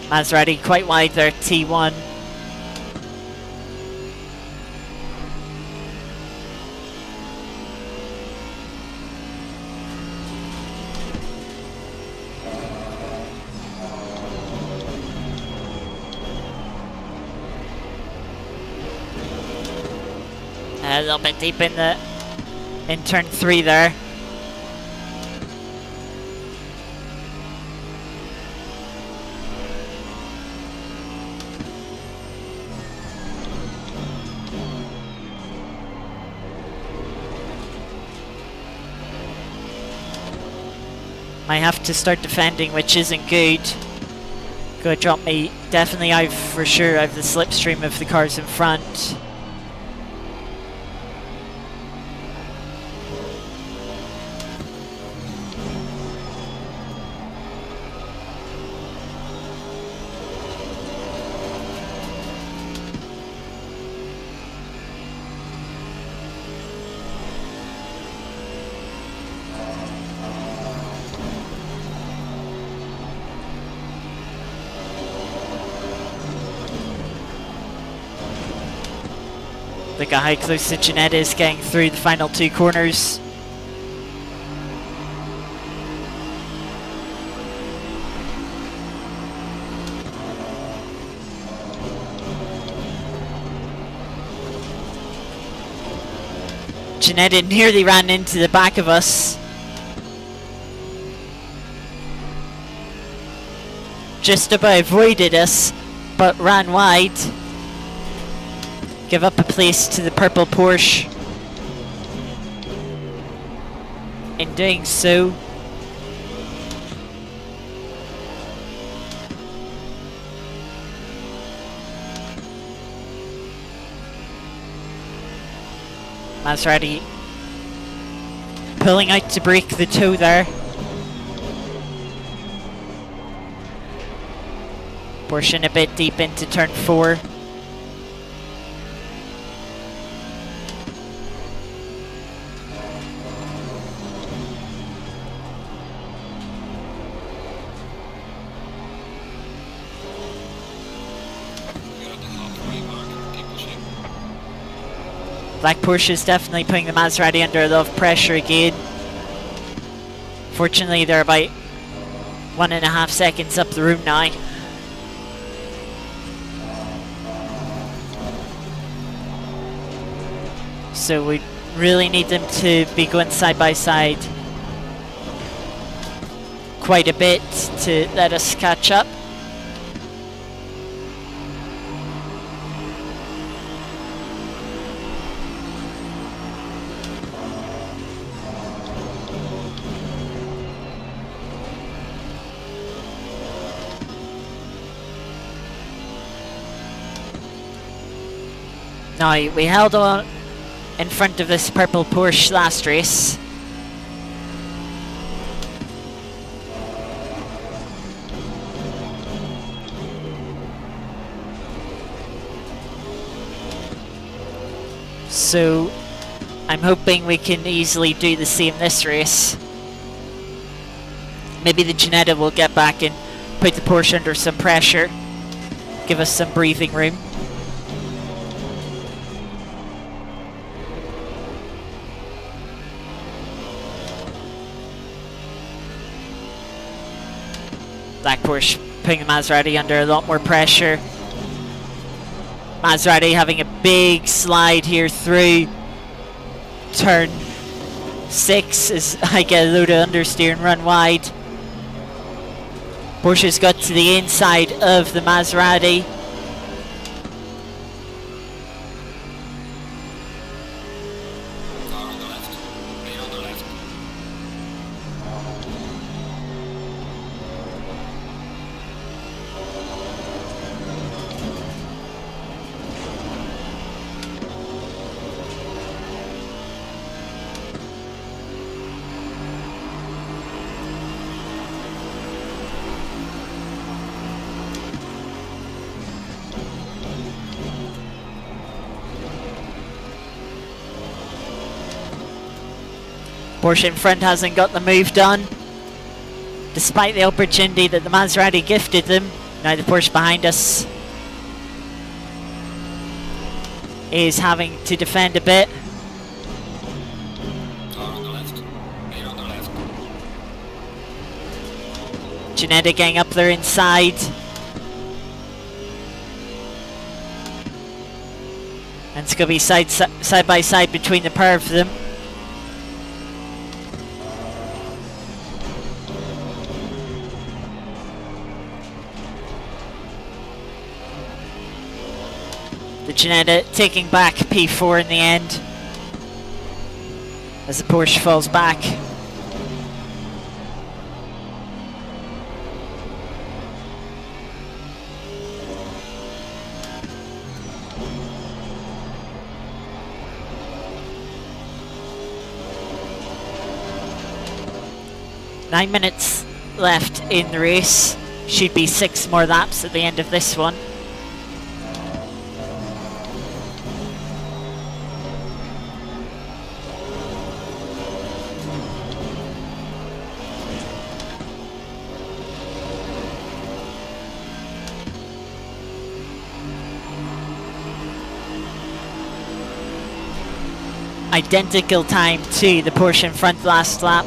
Maserati quite wide there, T1. A little bit deep in turn 3 there. Might have to start defending, which isn't good. Gonna drop me definitely out for sure out of the slipstream of the cars in front. The guy close to Jeanette is getting through the final 2 corners. Ginetta nearly ran into the back of us. Just about avoided us, but ran wide. Give up a place to the purple Porsche. In doing so, Maserati pulling out to break the toe there. Portion a bit deep into turn 4. Black Porsche is definitely putting the Maserati under a lot of pressure again. Fortunately, they're about 1.5 seconds up the room now. So we really need them to be going side by side quite a bit to let us catch up. Now, we held on in front of this purple Porsche last race. So, I'm hoping we can easily do the same this race. Maybe the Ginetta will get back and put the Porsche under some pressure. Give us some breathing room. Black Porsche putting the Maserati under a lot more pressure. Maserati having a big slide here through turn 6 as I get a load of understeer and run wide. Porsche's got to the inside of the Maserati. Car on the left. Main on the left. Porsche in front hasn't got the move done, despite the opportunity that the Maserati gifted them. Now the Porsche behind us is having to defend a bit. Car on the left. Main on the left. Ginetta getting up there inside. And it's going to be side by side between the pair of them. The Ginetta taking back P4 in the end as the Porsche falls back. Nine minutes left in the race. Should be 6 more laps at the end of this one. Identical time to the Porsche in front last lap.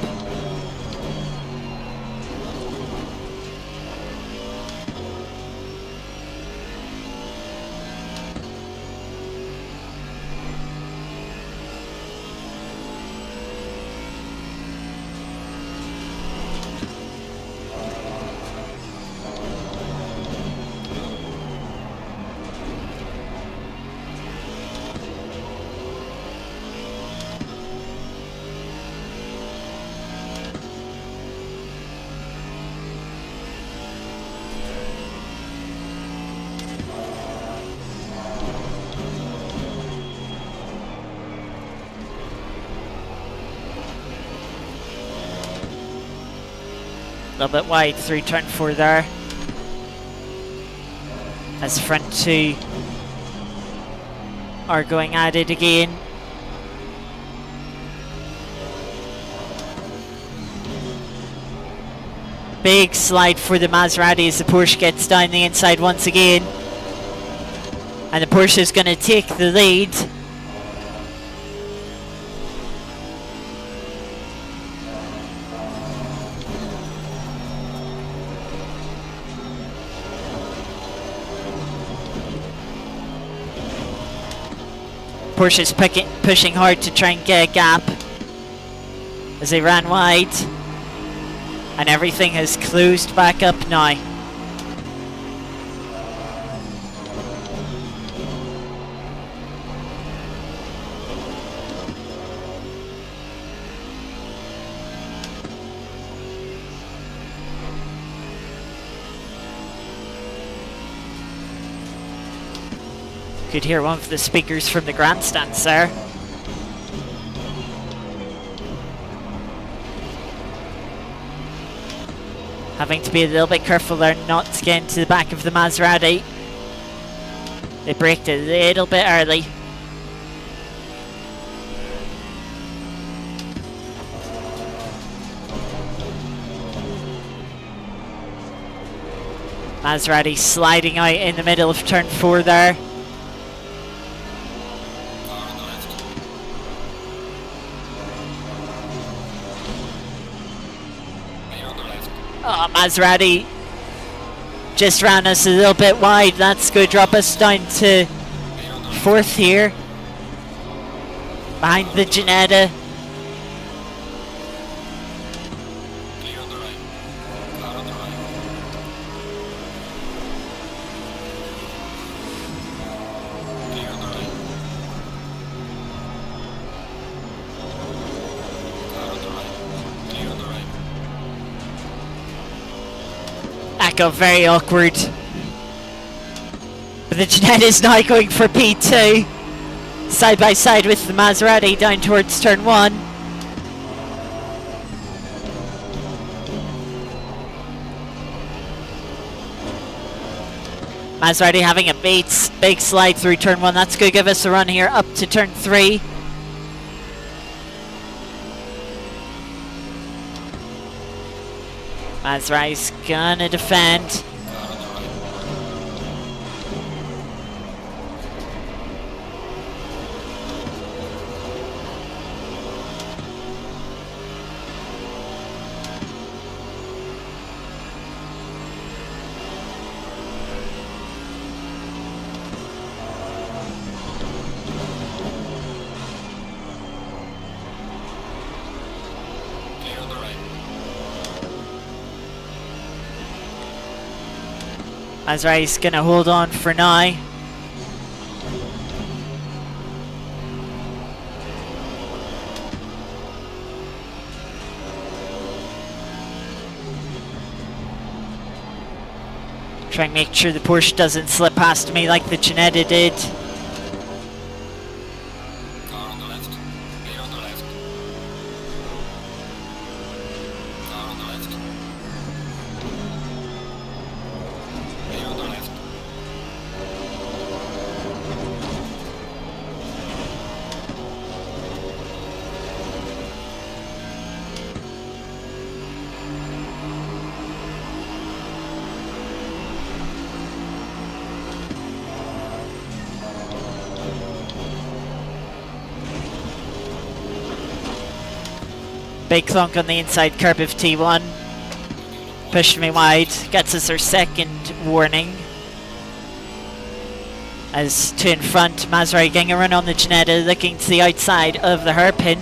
A little bit wide through turn 4 there. As front 2 are going at it again. Big slide for the Maserati as the Porsche gets down the inside once again. And the Porsche is going to take the lead. Porsche's pushing hard to try and get a gap as they ran wide. And everything has closed back up now. Could hear one of the speakers from the grandstands there. Having to be a little bit careful there not to get into the back of the Maserati. They braked a little bit early. Maserati sliding out in the middle of turn 4 there. Oh, Maserati just ran us a little bit wide. That's going to drop us down to 4th here. Behind the Ginetta. That got very awkward. But the Ginetta is now going for P2. Side by side with the Maserati down towards turn 1. Maserati having a big slide through turn 1. That's going to give us a run here up to turn 3. Maserati's gonna defend. Maserati's gonna hold on for now. Try and make sure the Porsche doesn't slip past me like the Ginetta did. Car on the left. Clear on the left. Car on the left. Clear on the left. Big clunk on the inside curb of T1. Pushed me wide. Gets us our second warning. As 2 in front, Maserati getting a run on the Ginetta, looking to the outside of the hairpin.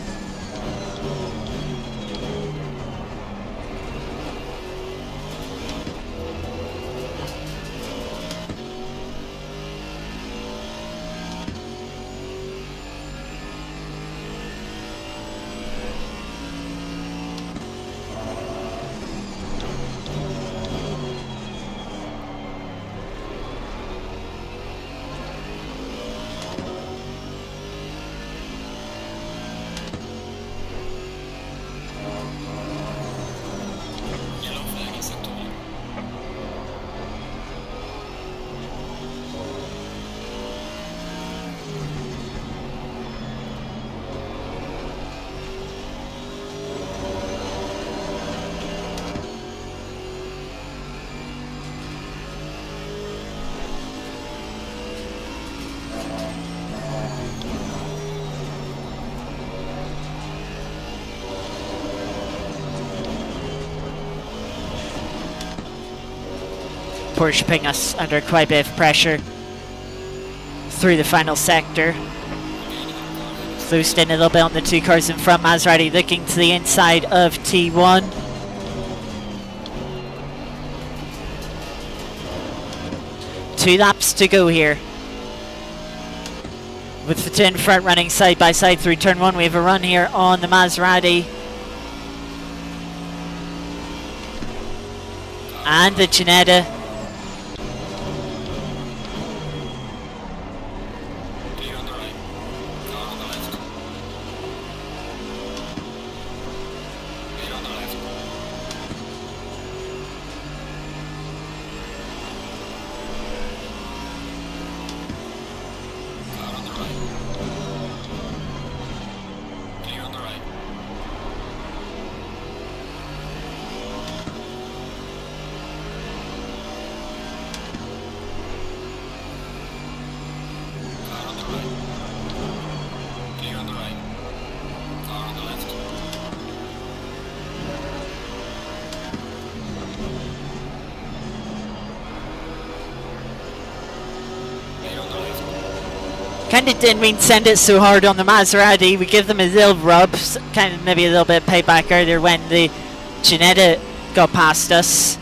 Porsche putting us under quite a bit of pressure through the final sector. Closed in a little bit on the two cars in front. Maserati looking to the inside of T1. Two laps to go here. With the two in front running side by side through turn one, we have a run here on the Maserati. And the Ginetta. Kind of didn't mean to send it so hard on the Maserati. We give them a little rub, kind of maybe a little bit of payback earlier when the Ginetta got past us.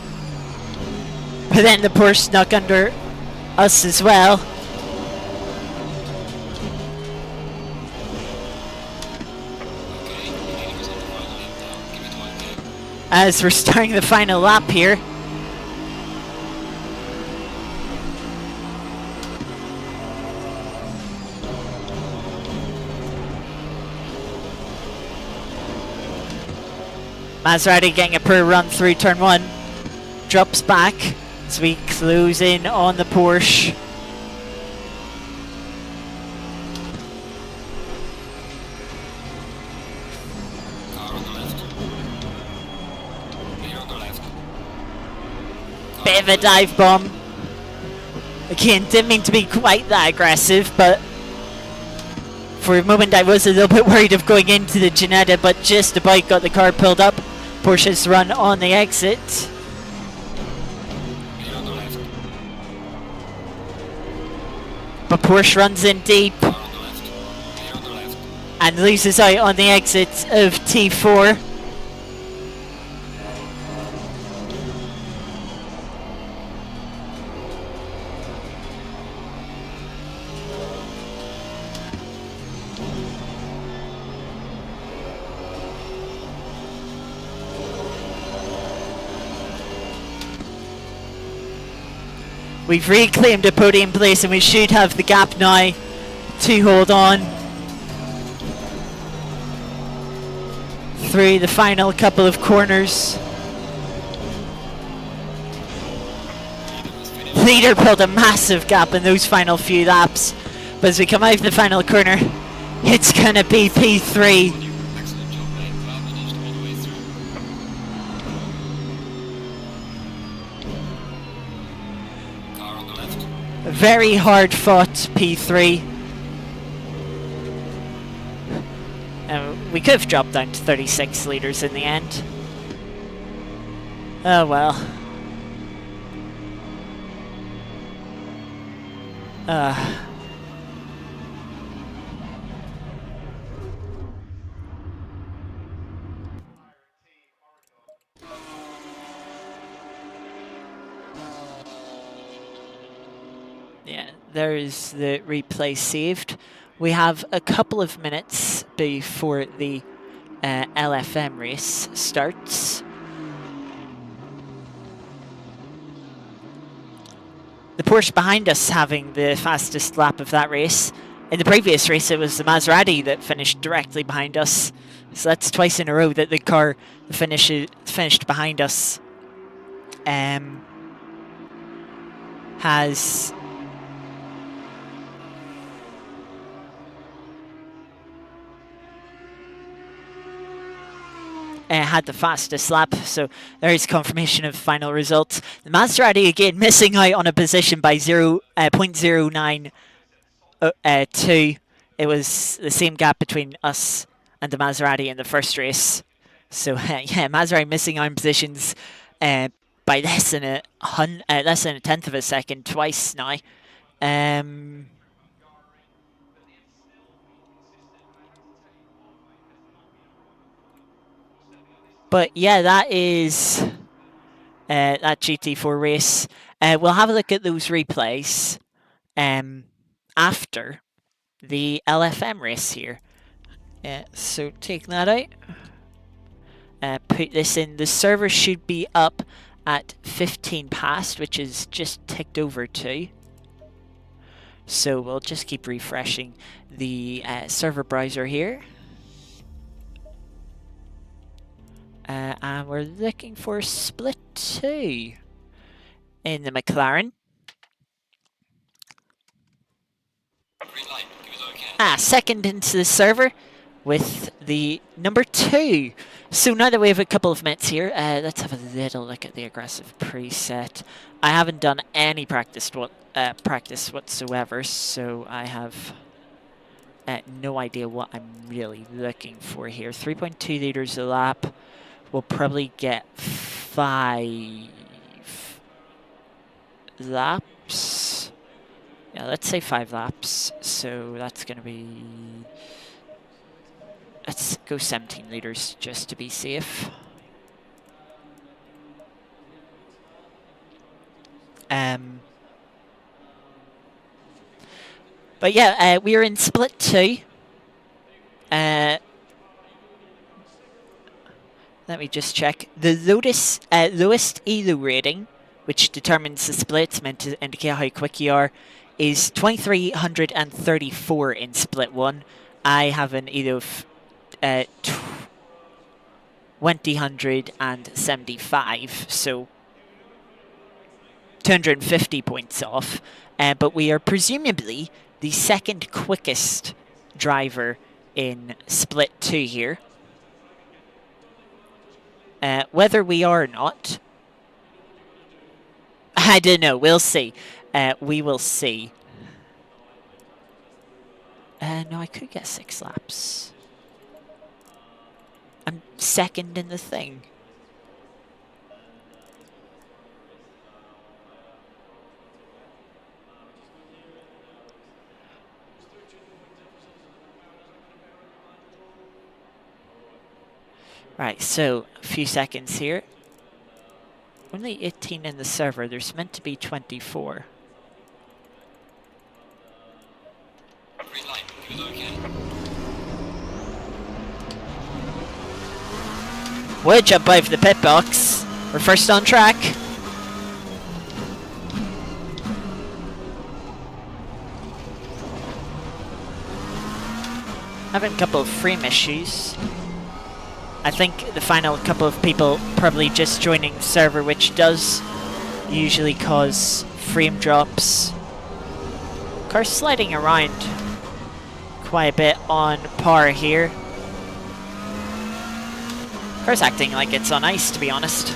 But then the Porsche snuck under us as well. As we're starting the final lap here. Maserati getting a poor run through turn one. Drops back as we close in on the Porsche. Bit of a dive bomb. Again, didn't mean to be quite that aggressive, but for a moment I was a little bit worried of going into the Ginetta, but just about got the car pulled up. Porsche's run on the exit. But Porsche runs in deep and loses out on the exit of T4. We've reclaimed a podium place and we should have the gap now to hold on through the final couple of corners. Leader pulled a massive gap in those final few laps, but as we come out of the final corner, it's gonna be P3. Very hard fought P3. We could have dropped down to 36 litres in the end. Oh well. Yeah, there is the replay saved. We have a couple of minutes before the LFM race starts. The Porsche behind us having the fastest lap of that race. In the previous race, it was the Maserati that finished directly behind us. So that's twice in a row that the car finished behind us has had the fastest lap, so there is confirmation of final results. The Maserati again missing out on a position by 0.092. It was the same gap between us and the Maserati in the first race. So yeah, Maserati missing out on positions by less than a tenth of a second twice now. But yeah, that is that GT4 race. We'll have a look at those replays after the LFM race here. So take that out. Put this in. The server should be up at 15 past, which is just ticked over to. So we'll just keep refreshing the server browser here. And we're looking for split 2 in the McLaren. Green light, it was okay. Second into the server with the number 2. So now that we have a couple of minutes here, let's have a little look at the aggressive preset. I haven't done any practice whatsoever, so I have no idea what I'm really looking for here. 3.2 liters a lap. We'll probably get 5 laps. Yeah, let's say 5 laps. So that's going to be... Let's go 17 liters just to be safe. But yeah, we are in split 2. Let me just check. The lowest ELO rating, which determines the splits, meant to indicate how quick you are, is 2334 in split 1. I have an ELO of 2075, so 250 points off. But we are presumably the second quickest driver in split 2 here. Whether we are or not, I don't know. We'll see. We will see. No, I could get 6 laps. I'm second in the thing. Right, so a few seconds here. Only 18 in the server. There's meant to be 24. Green light, it was okay. We'll jump over the pit box. We're first on track. Having a couple of frame issues. I think the final couple of people probably just joining the server, which does usually cause frame drops. Car's sliding around quite a bit on par here. Car's acting like it's on ice, to be honest.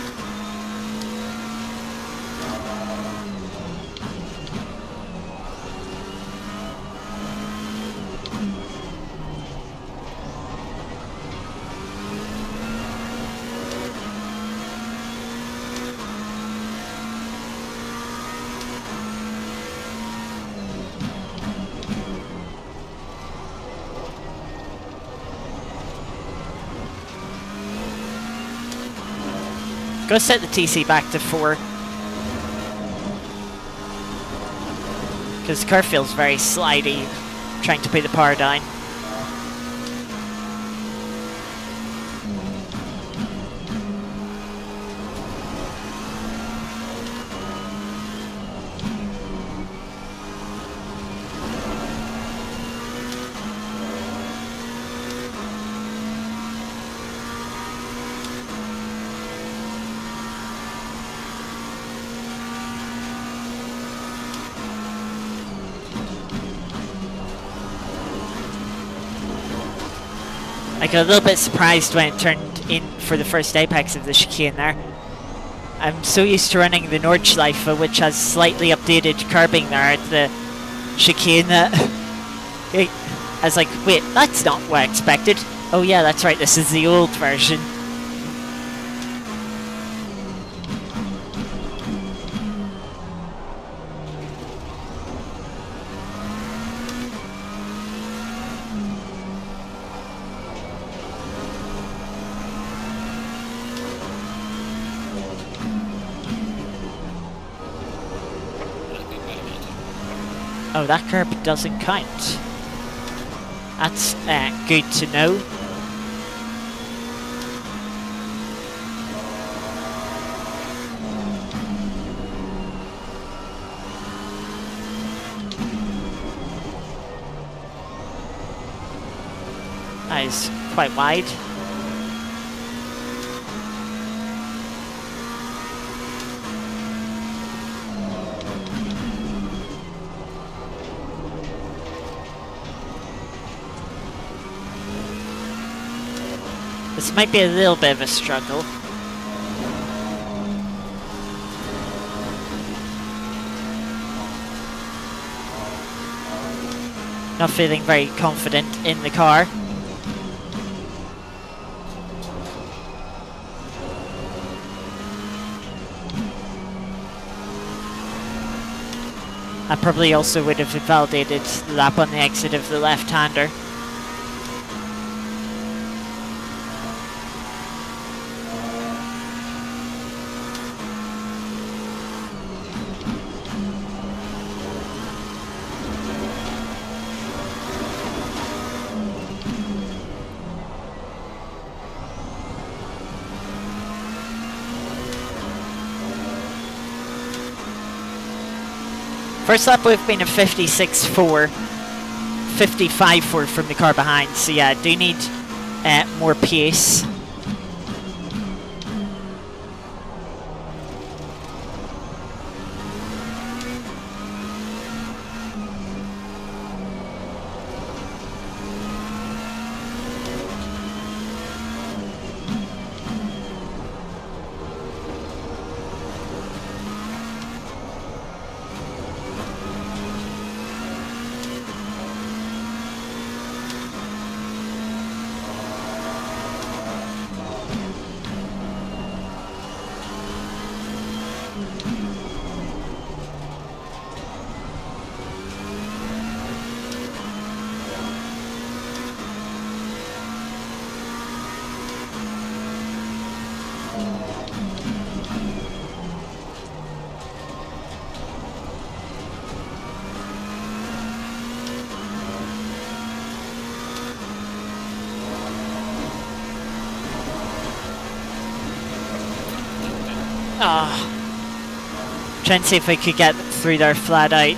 Go set the TC back to 4. Because the car feels very slidey, trying to put the power down. I got a little bit surprised when it turned in for the first apex of the chicane there. I'm so used to running the Nordschleife, which has slightly updated curbing there at the chicane that I was like, wait, that's not what I expected. Oh yeah, that's right, this is the old version. Oh, that curb doesn't count. That's good to know. That is quite wide. This might be a little bit of a struggle. Not feeling very confident in the car. I probably also would have invalidated the lap on the exit of the left-hander. First lap we've been a 56.4, 55.4 from the car behind, so yeah, I do need more pace. Trying to see if I could get through there flat out.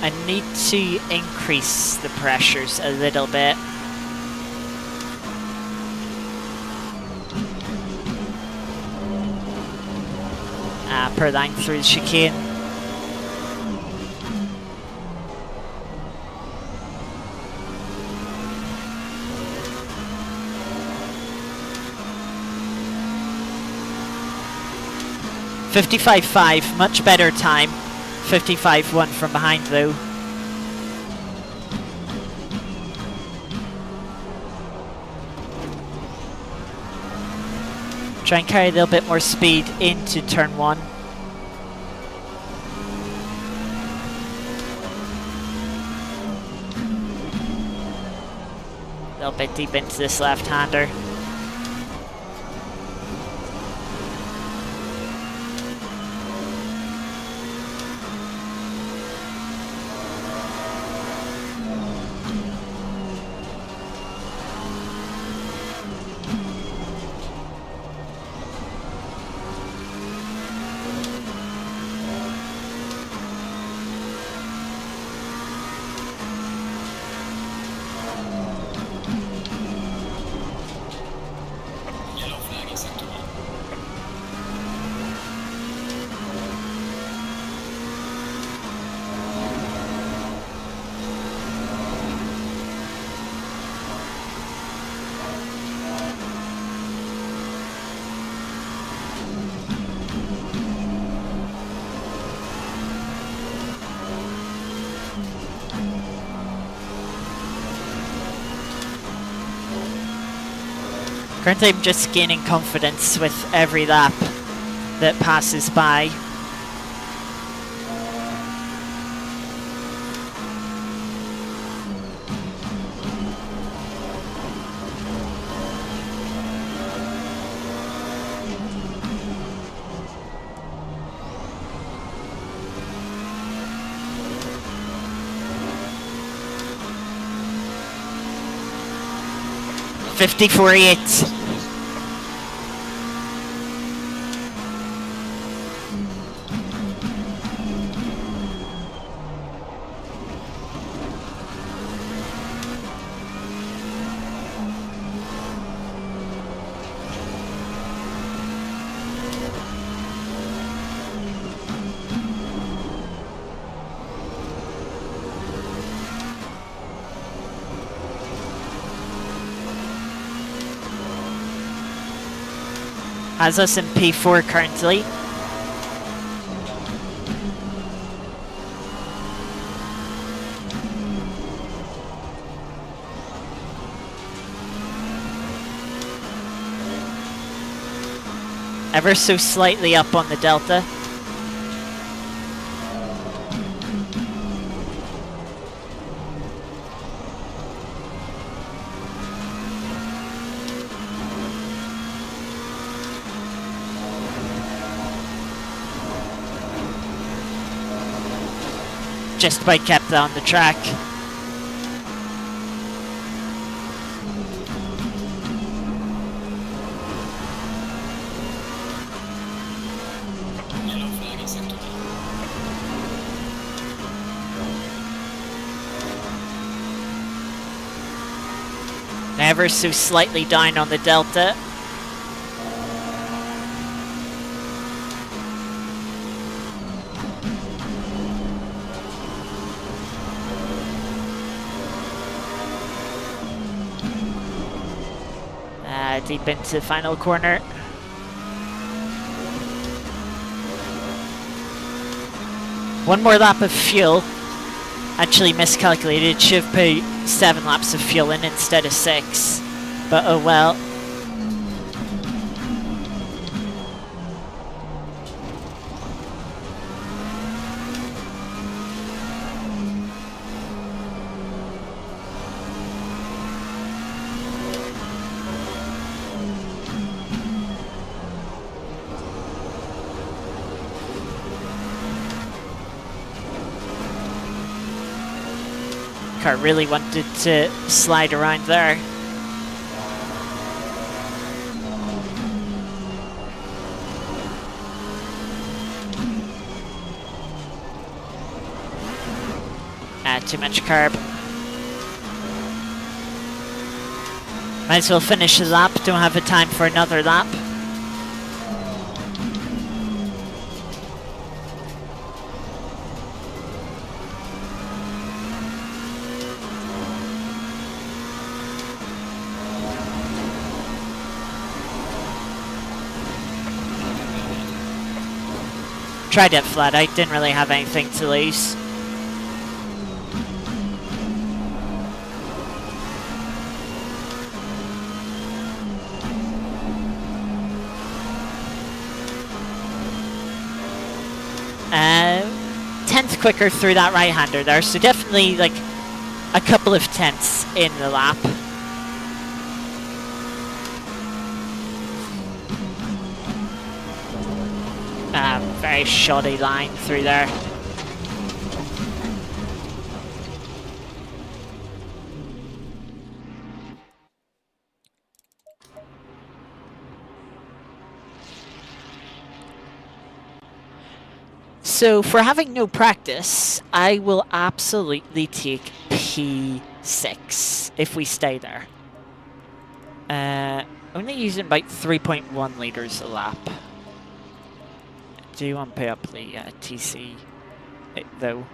I need to increase the pressures a little bit. Per line through the chicane. .55.5, much better time. 55.1 from behind though. Try and carry a little bit more speed into turn 1. A little bit deep into this left-hander. Currently I'm just gaining confidence with every lap that passes by. 54.8. Has us in P4 currently. Ever so slightly up on the delta. Just about kept on the track. Yellow flag is active. Ever so slightly down on the delta. Deep into the final corner. One more lap of fuel. Actually miscalculated. Should have put 7 laps of fuel in instead of 6. But oh well. Car really wanted to slide around there. Too much carb. Might as well finish the lap, don't have a time for another lap. Tried it flat out, didn't really have anything to lose. Tenth quicker through that right-hander there, so definitely like a couple of tenths in the lap. Very shoddy line through there. So for having no practice, I will absolutely take P6 if we stay there. Only using about 3.1 litres a lap. Do you want to pay up the TC though?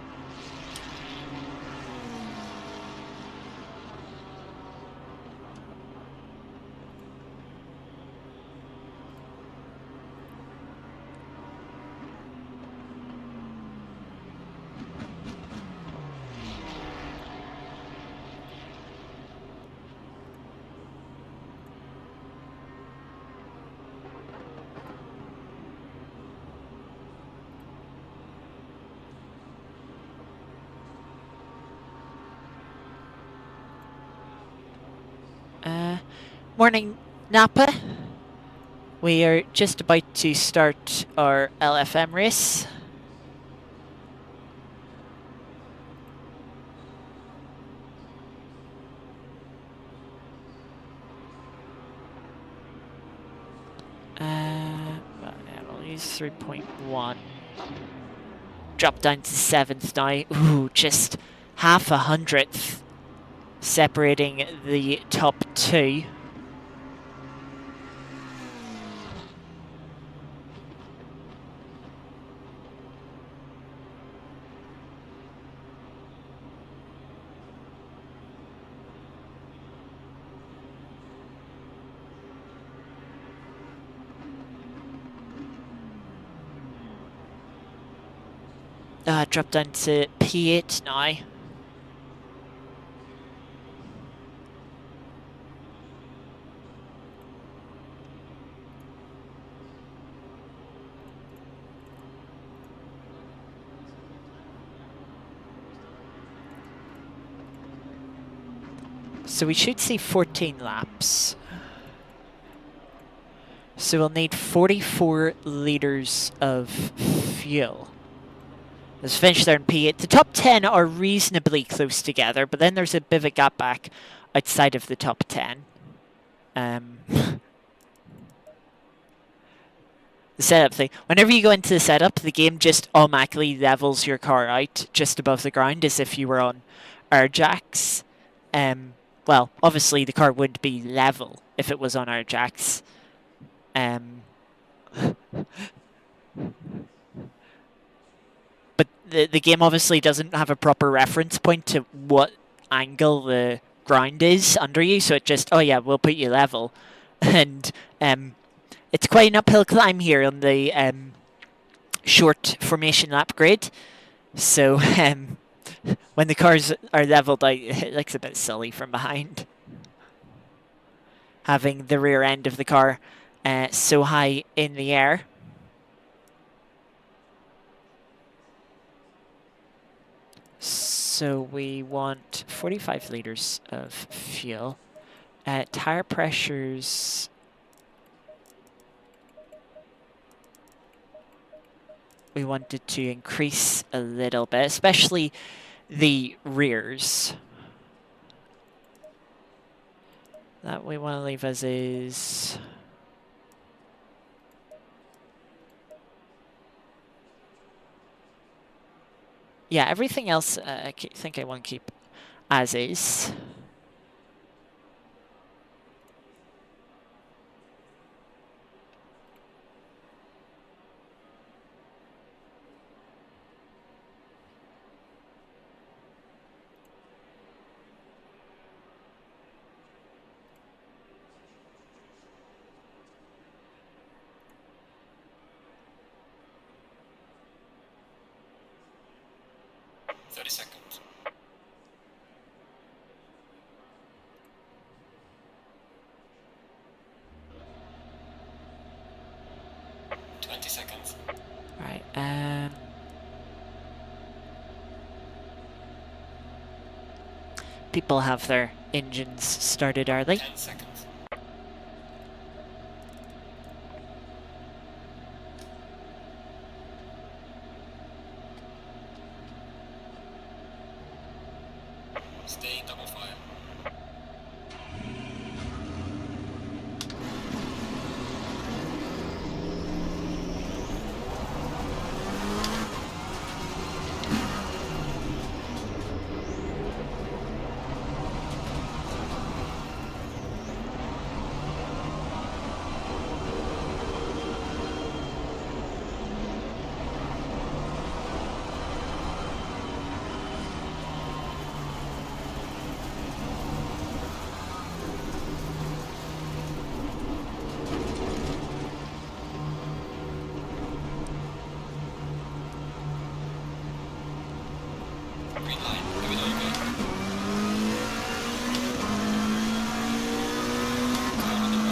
Morning, Napa. We are just about to start our LFM race. 3.1. Drop down to 7th now. Ooh, just half a hundredth separating the top two. Drop down to P8 now. So we should see 14 laps. So we'll need 44 litres of fuel. Let's finish there in P8. The top 10 are reasonably close together, but then there's a bit of a gap back outside of the top 10. The setup thing. Whenever you go into the setup, the game just automatically levels your car out just above the ground as if you were on air jacks. Well, obviously the car wouldn't be level if it was on air jacks. But the game obviously doesn't have a proper reference point to what angle the ground is under you, so it just, oh yeah, we'll put you level. And it's quite an uphill climb here on the short formation lap grid. So when the cars are leveled out, it looks a bit silly from behind. Having the rear end of the car so high in the air. So we want 45 litres of fuel. Tire pressures. We wanted to increase a little bit, especially the rears. That we want to leave as is. Yeah, everything else I think I want to keep as is. Seconds. 20 seconds. Right. People have their engines started early. 10 seconds. Stay in double file. Green line. Let me know you good.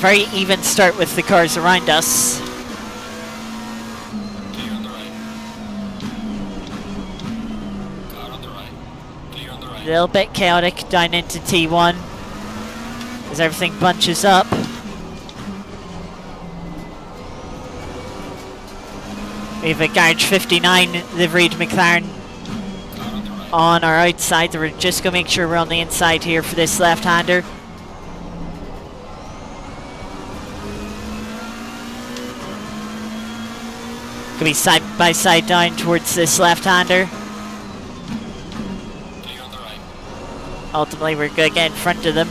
Very even start with the cars around us. Clear on the right. Car on the right. Clear on the right. A little bit chaotic down into T1 as everything bunches up. We have a Garage 59 liveried McLaren Car on the right. on our outside. We're just going to make sure we're on the inside here for this left-hander. Could be side by side down towards this left-hander. Clear on the right. Ultimately, we're going to get in front of them.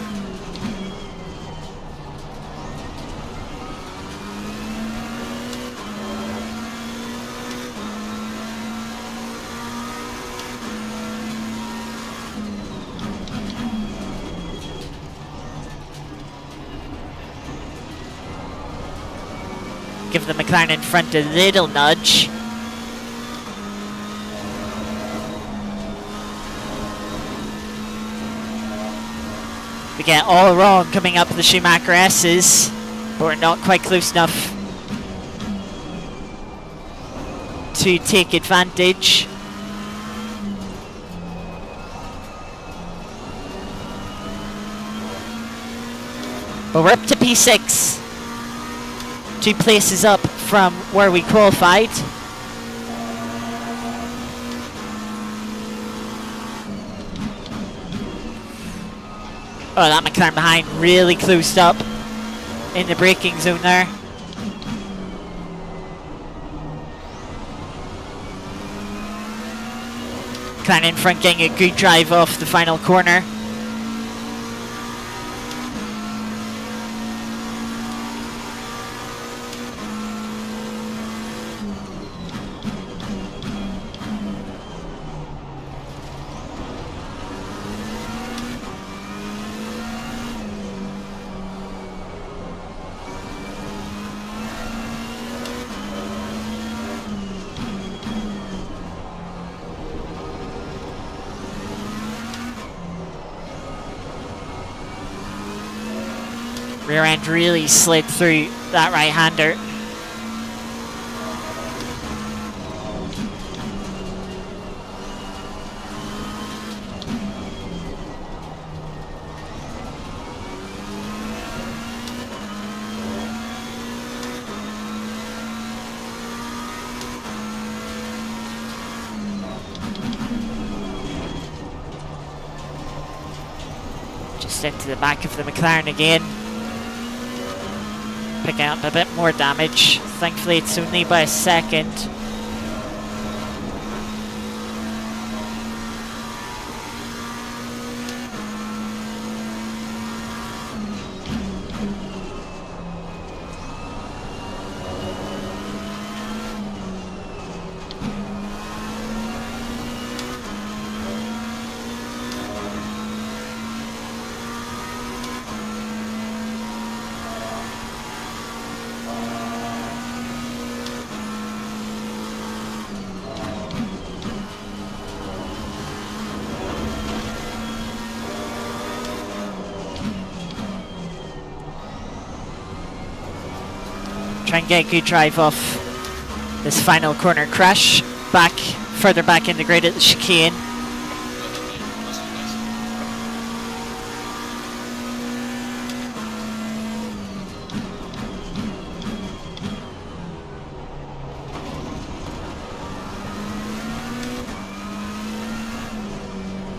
Give the McLaren in front a little nudge. We get all wrong coming up the Schumacher S's, but we're not quite close enough to take advantage. But we're up to P6. 2 places up from where we qualified. Oh, that McLaren behind really closed up in the braking zone there. McLaren in front getting a good drive off the final corner. Rear end really slid through that right-hander. Just into the back of the McLaren again. Picking up a bit more damage. Thankfully it's only by a second. Try and get a good drive off this final corner crash. Back, further back in the grid at the chicane.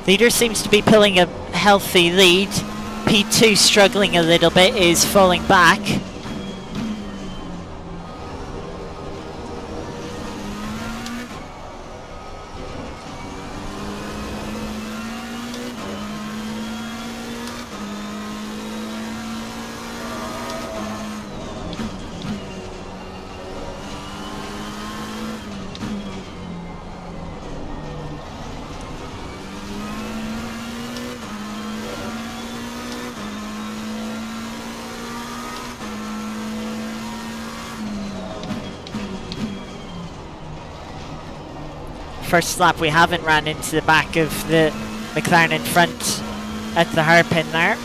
Leader seems to be pulling a healthy lead. P2 struggling a little bit, is falling back. First lap we haven't ran into the back of the McLaren in front at the hairpin there.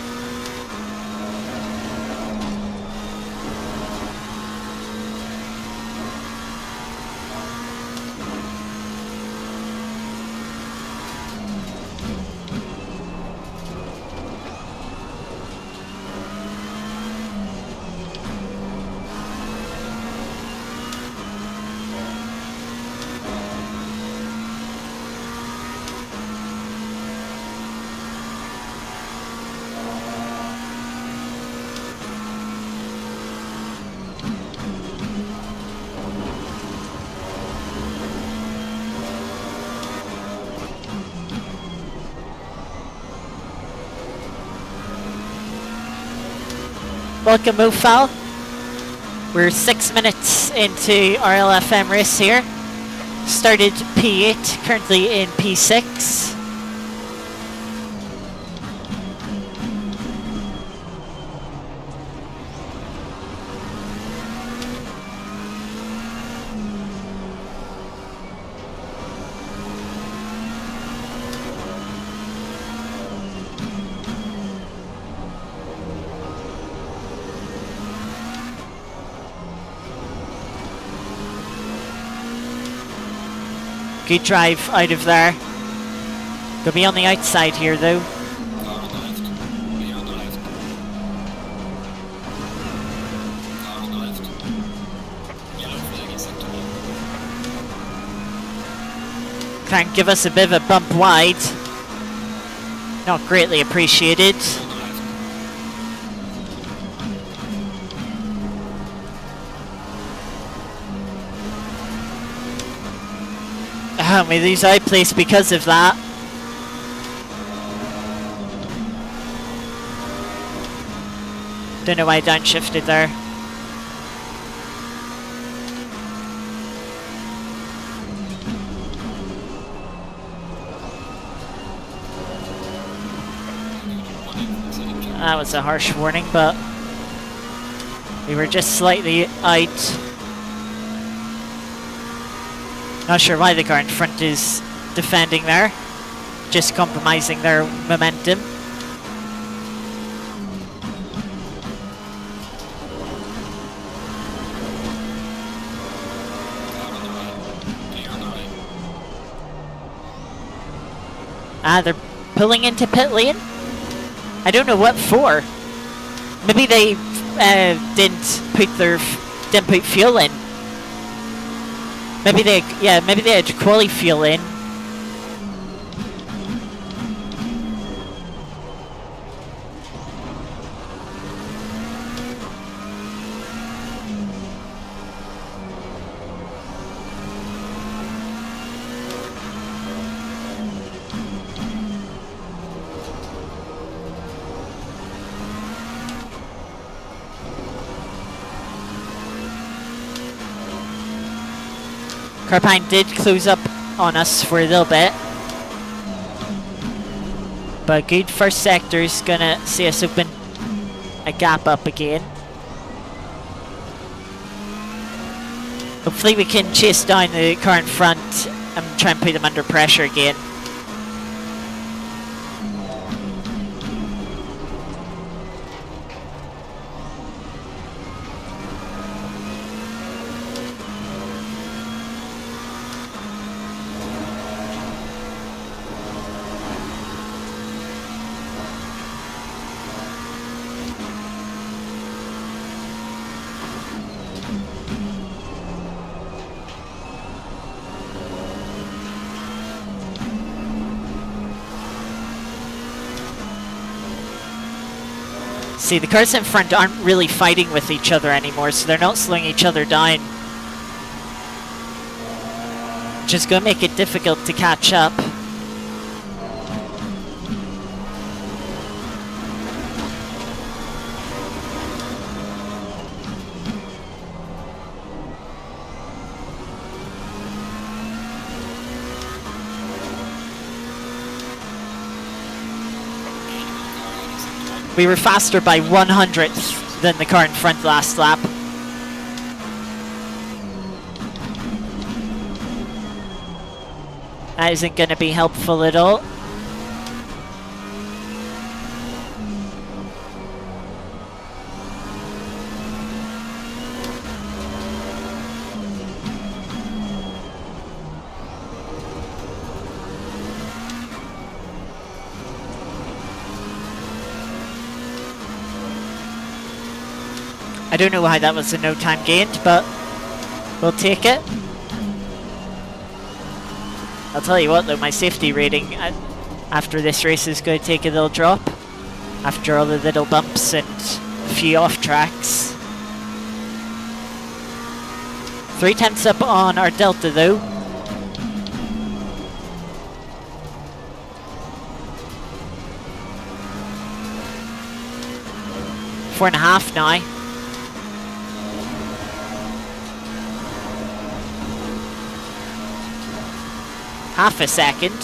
welcome Mofal. We're 6 minutes into our LFM race here. Started P8, currently in P6. Good drive out of there. Gonna be on the outside here though. Car on the left. Clear on the left. Car on the left. Yellow flag in sector 1. Can give us a bit of a bump wide. Not greatly appreciated. On the left. We lose outplace because of that. Don't know why I downshifted there. That was a harsh warning, but we were just slightly out. Not sure why the car in front is defending there. Just compromising their momentum. Car on the right. Clear on the right. They're pulling into pit lane. I don't know what for. Maybe they didn't put fuel in. Maybe they had quali fuel in. Carpine did close up on us for a little bit. But good first sector is gonna see us open a gap up again. Hopefully we can chase down the car in front and try and put them under pressure again. See, the cars in front aren't really fighting with each other anymore, so they're not slowing each other down. Which is going to make it difficult to catch up. We were faster by 1/100th than the car in front last lap. That isn't going to be helpful at all. I don't know why that was a no time gained, but we'll take it. I'll tell you what though, my safety rating after this race is going to take a little drop. After all the little bumps and a few off tracks. 3 tenths up on our Delta though. 4.5 now. Half a second.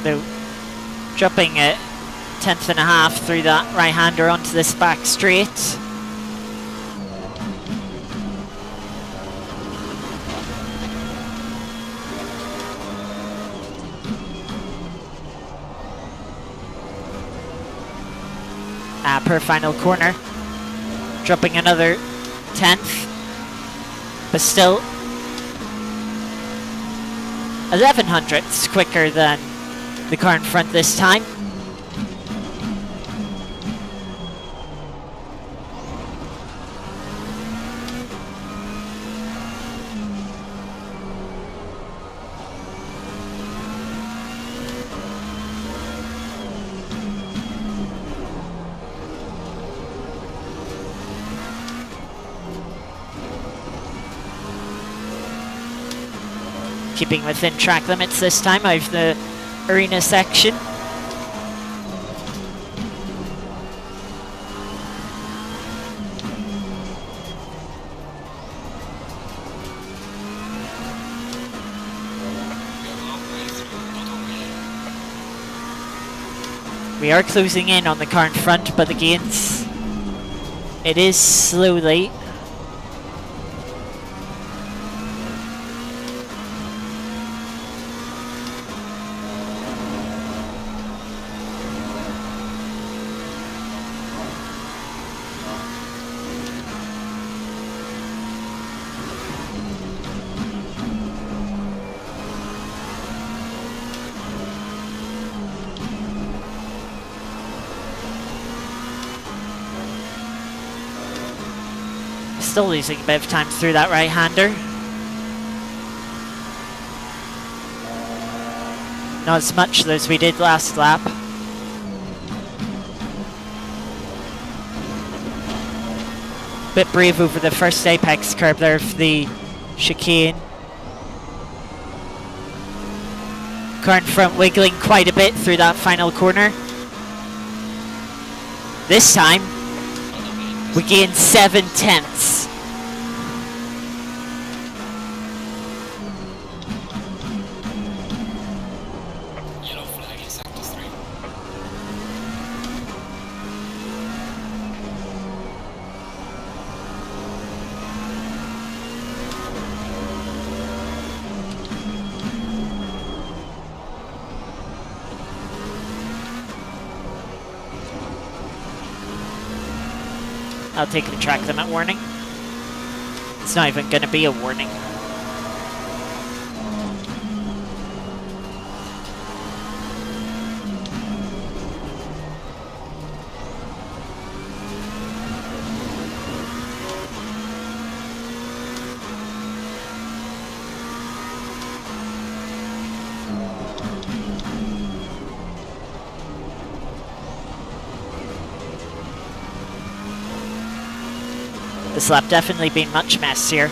Though dropping a 1/10.5 through that right-hander onto this back straight. Per final corner, dropping another 1/10, but still 0.11 quicker than the car in front this time. Keeping within track limits this time out of the arena section. We are closing in on the car in front, but the gains, it is slowly. Still losing a bit of time through that right-hander. Not as much as we did last lap. Bit brave over the first apex curb there for the chicane. Car in front wiggling quite a bit through that final corner. This time, we gained 0.7. Yellow flag in sector 3. I'll take the track limit warning. It's not even going to be a warning. This lap definitely been much messier.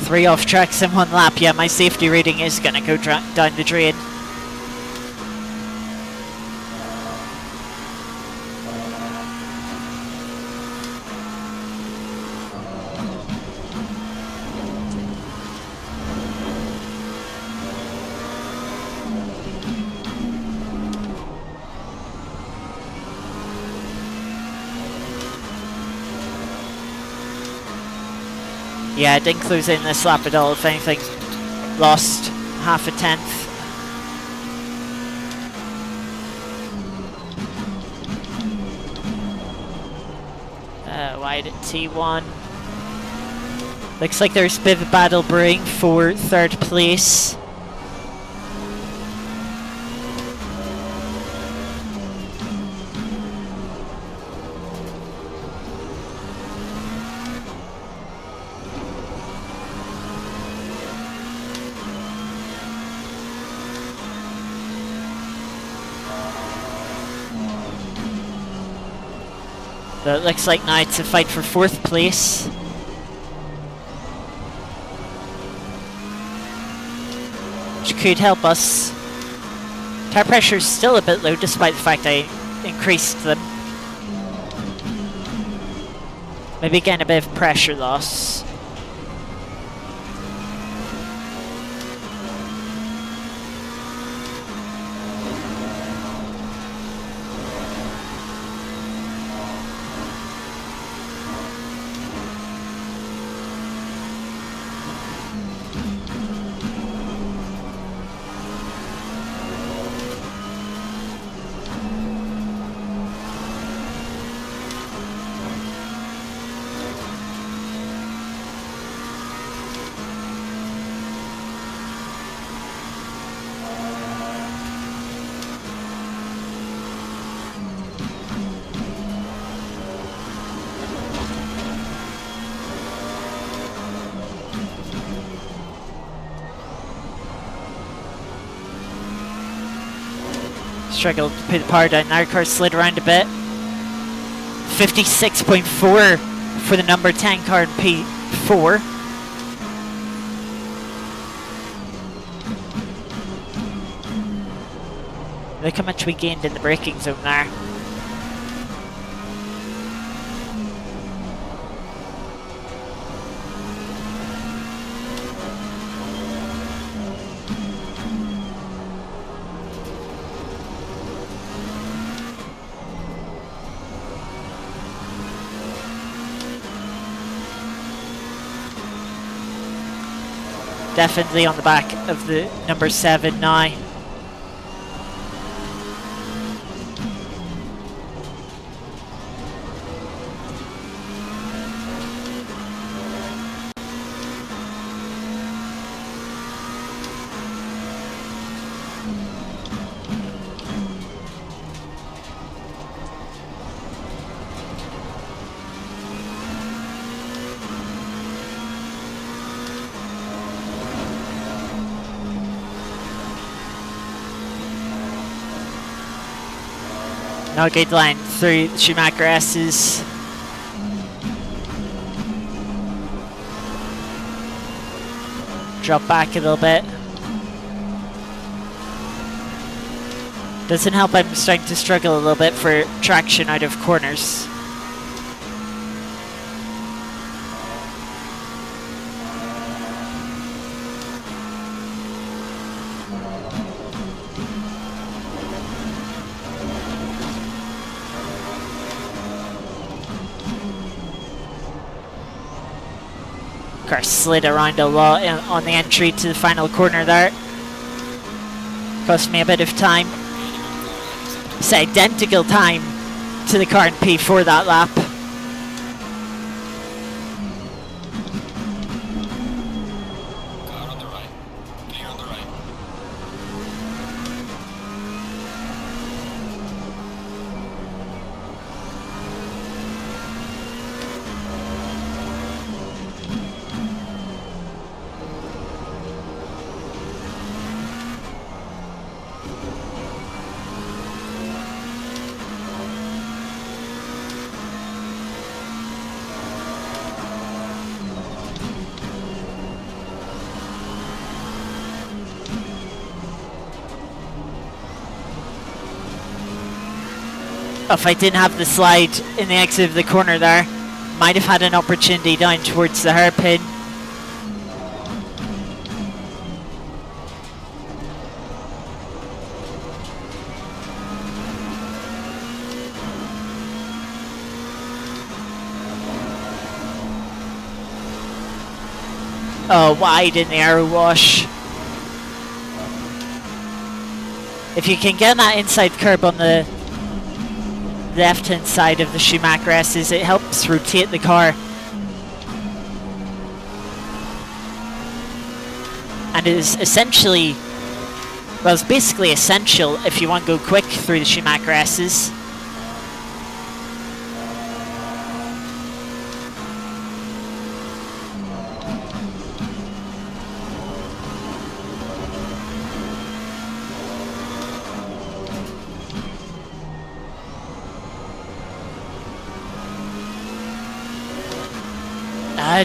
Three off tracks in one lap. Yeah, my safety rating is going to go down the drain. Yeah, I didn't close in this lap at all. If anything, lost 0.5. Wide at T1. Looks like there's a bit of a battle brewing for third place. But it looks like now it's a fight for 4th place. Which could help us. Tire pressure is still a bit low despite the fact I increased them. Maybe getting a bit of pressure loss. Struggled to put the power down there. Car slid around a bit. 56.4 for the number 10 car in P4. Look how much we gained in the braking zone there. Definitely on the back of the number 7 now. Now gate line through Schumacher S's. Drop back a little bit. Doesn't help, I'm starting to struggle a little bit for traction out of corners. Car slid around a lot on the entry to the final corner there. Cost me a bit of time. It's identical time to the car in P4 that lap. Car on the right. Clear on the right. If I didn't have the slide in the exit of the corner there, might have had an opportunity down towards the hairpin. Oh, wide in the arrow wash. If you can get that inside curb on the left hand side of the Schumacher S's, it helps rotate the car. And it is essentially, well, it's basically essential if you want to go quick through the Schumacher S's.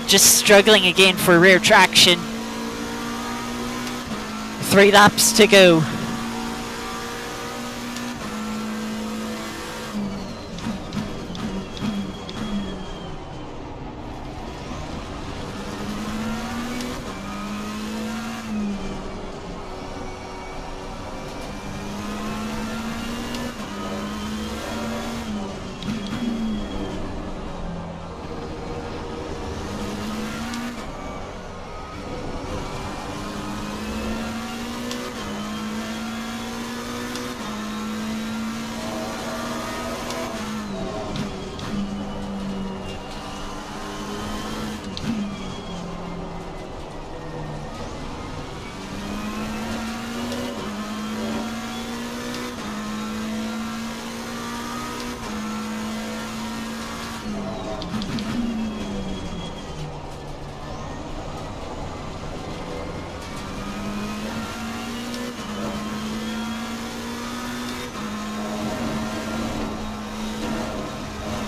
Just struggling again for rear traction. 3 laps to go.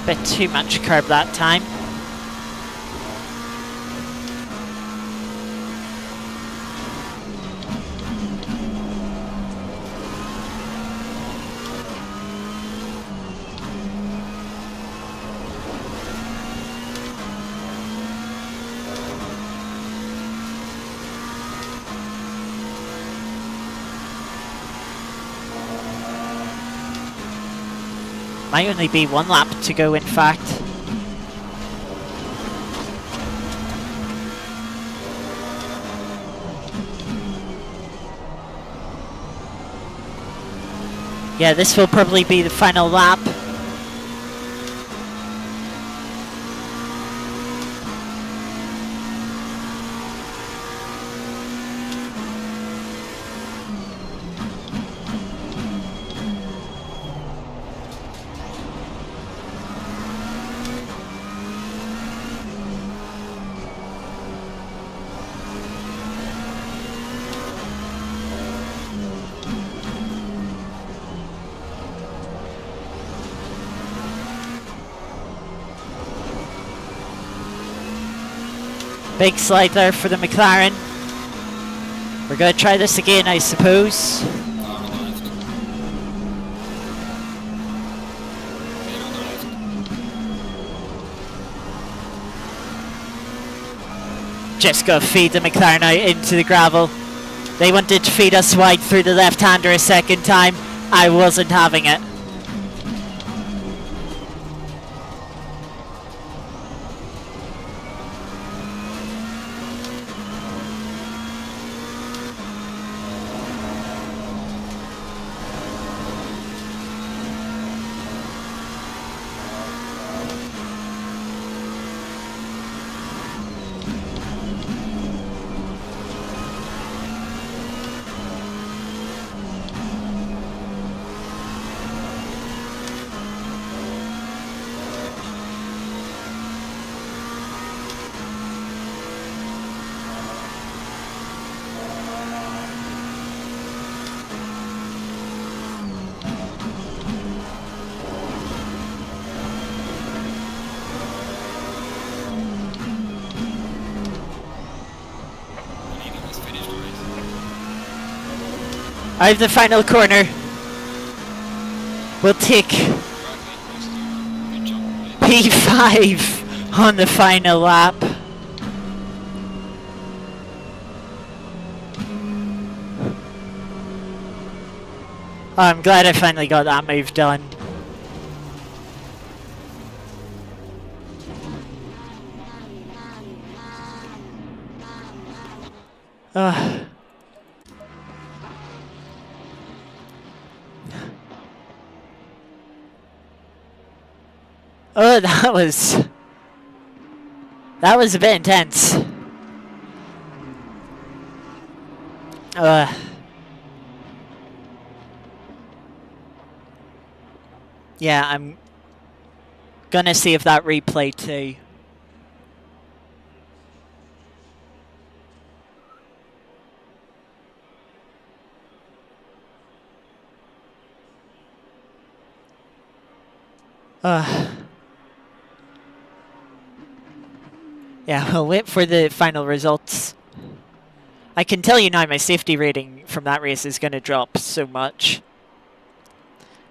Bit too much curb that time. Might only be 1 lap to go, in fact. Yeah, this will probably be the final lap. Big slide there for the McLaren. We're going to try this again, I suppose. Just got to feed the McLaren out into the gravel. They wanted to feed us wide through the left-hander a second time. I wasn't having it. I have the final corner. We'll take P5 on the final lap. Oh, I'm glad I finally got that move done. Oh, that was a bit intense. Yeah, I'm gonna see if that replay too. Yeah, we'll wait for the final results. I can tell you now my safety rating from that race is going to drop so much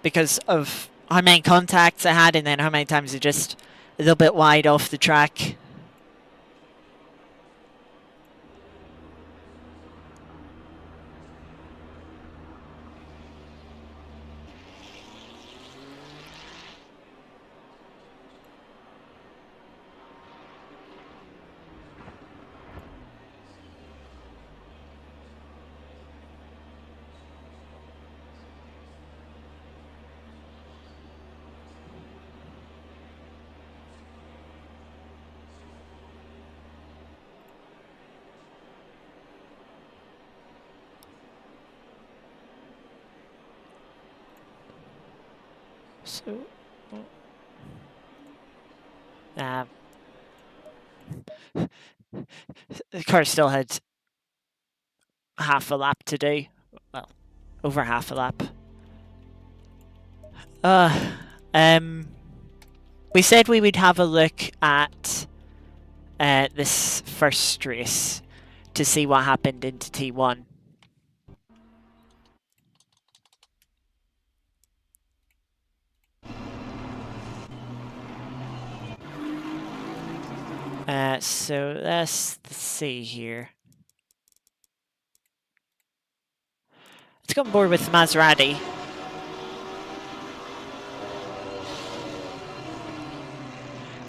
because of how many contacts I had and then how many times I just a little bit wide off the track. So, the car still had half a lap to do. Well, over half a lap. We said we would have a look at this first race to see what happened into T1. So let's see here. Let's go on board with Maserati.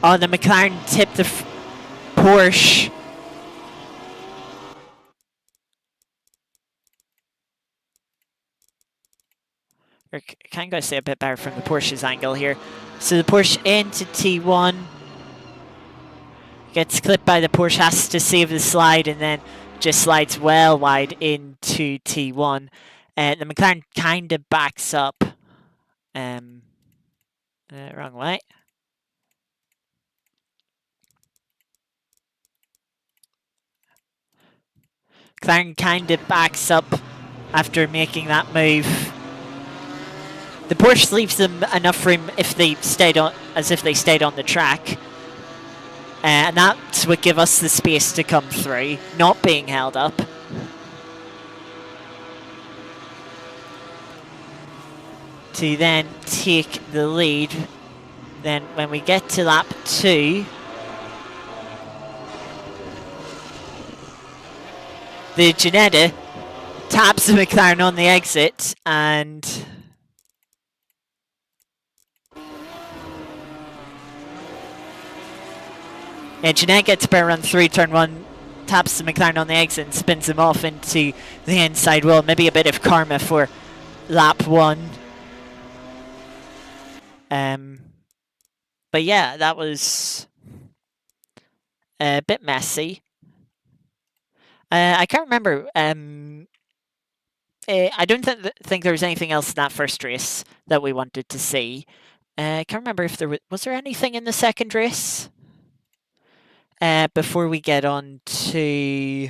Oh, the McLaren tipped the Porsche. Or kind of got to say a bit better from the Porsche's angle here. So the Porsche into T1. Gets clipped by the Porsche, has to save the slide, and then just slides well wide into T1. The McLaren kind of backs up. Wrong way. McLaren kind of backs up after making that move. The Porsche leaves them enough room if they stayed on, as if they stayed on the track. And that would give us the space to come through, not being held up. To then take the lead. Then when we get to lap 2, the Ginetta taps the McLaren on the exit and Jeanette gets a better run through turn 1, taps the McLaren on the exit and spins him off into the inside wall. Maybe a bit of karma for lap 1. But yeah, that was a bit messy. I can't remember. I don't think there was anything else in that first race that we wanted to see. I can't remember if there was there anything in the second race. Before we get on to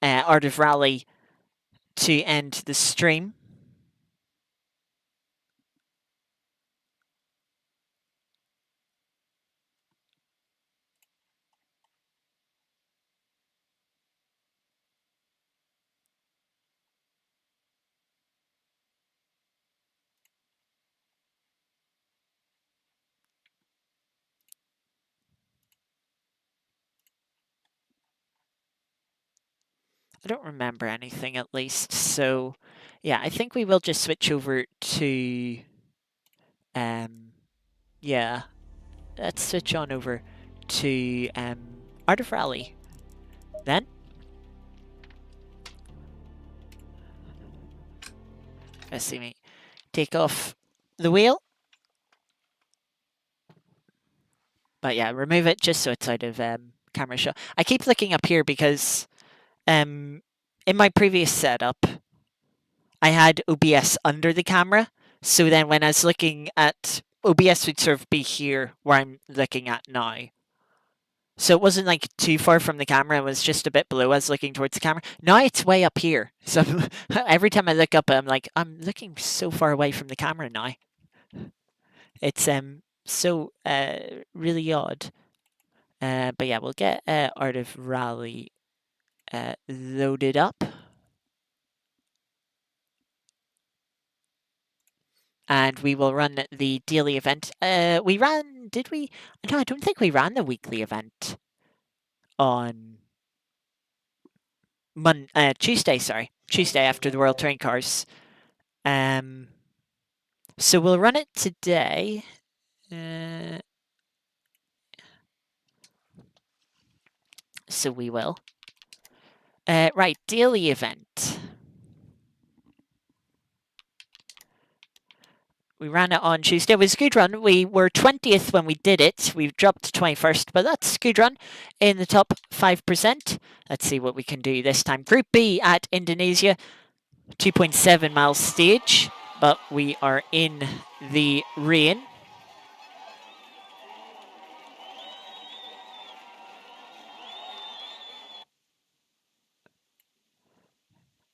Art of Rally to end the stream. I don't remember anything at least, so yeah, I think we will just switch over to yeah, let's switch on over to Art of Rally then. Let's see me take off the wheel. But yeah, remove it just so it's out of camera shot. I keep looking up here because in my previous setup, I had OBS under the camera. So then when I was looking at OBS would sort of be here where I'm looking at now. So it wasn't like too far from the camera. It was just a bit below us looking towards the camera. Now it's way up here. So every time I look up, I'm like, I'm looking so far away from the camera now. It's so really odd. But yeah, we'll get Art of Rally loaded up. And we will run the daily event. We ran, did we? No, I don't think we ran the weekly event on Tuesday, sorry. Tuesday after the World Touring Cars. So we'll run it today. So we will. Right, daily event. We ran it on Tuesday. It was a good run. We were 20th when we did it. We dropped to 21st, but that's a good run in the top 5%. Let's see what we can do this time. Group B at Indonesia, 2.7 mile stage, but we are in the rain.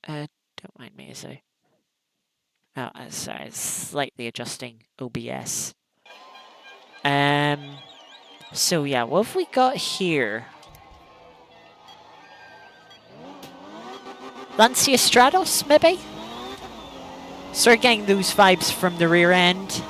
Don't mind me as I... Oh, sorry, slightly adjusting OBS. So yeah, what have we got here? Lancia Stratos, maybe? Start getting those vibes from the rear end.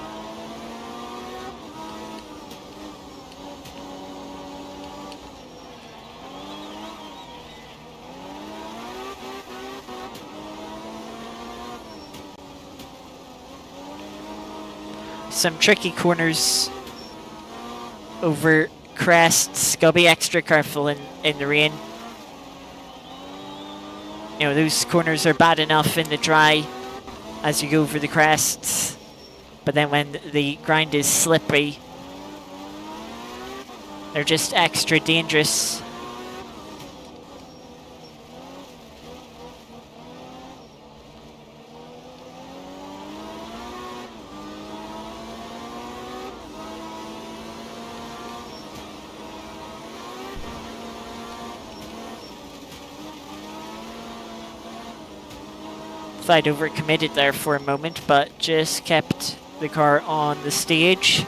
Some tricky corners over crests. Gotta be extra careful in the rain. You know, those corners are bad enough in the dry as you go over the crests. But then when the grind is slippery, they're just extra dangerous. I'd overcommitted there for a moment, but just kept the car on the stage.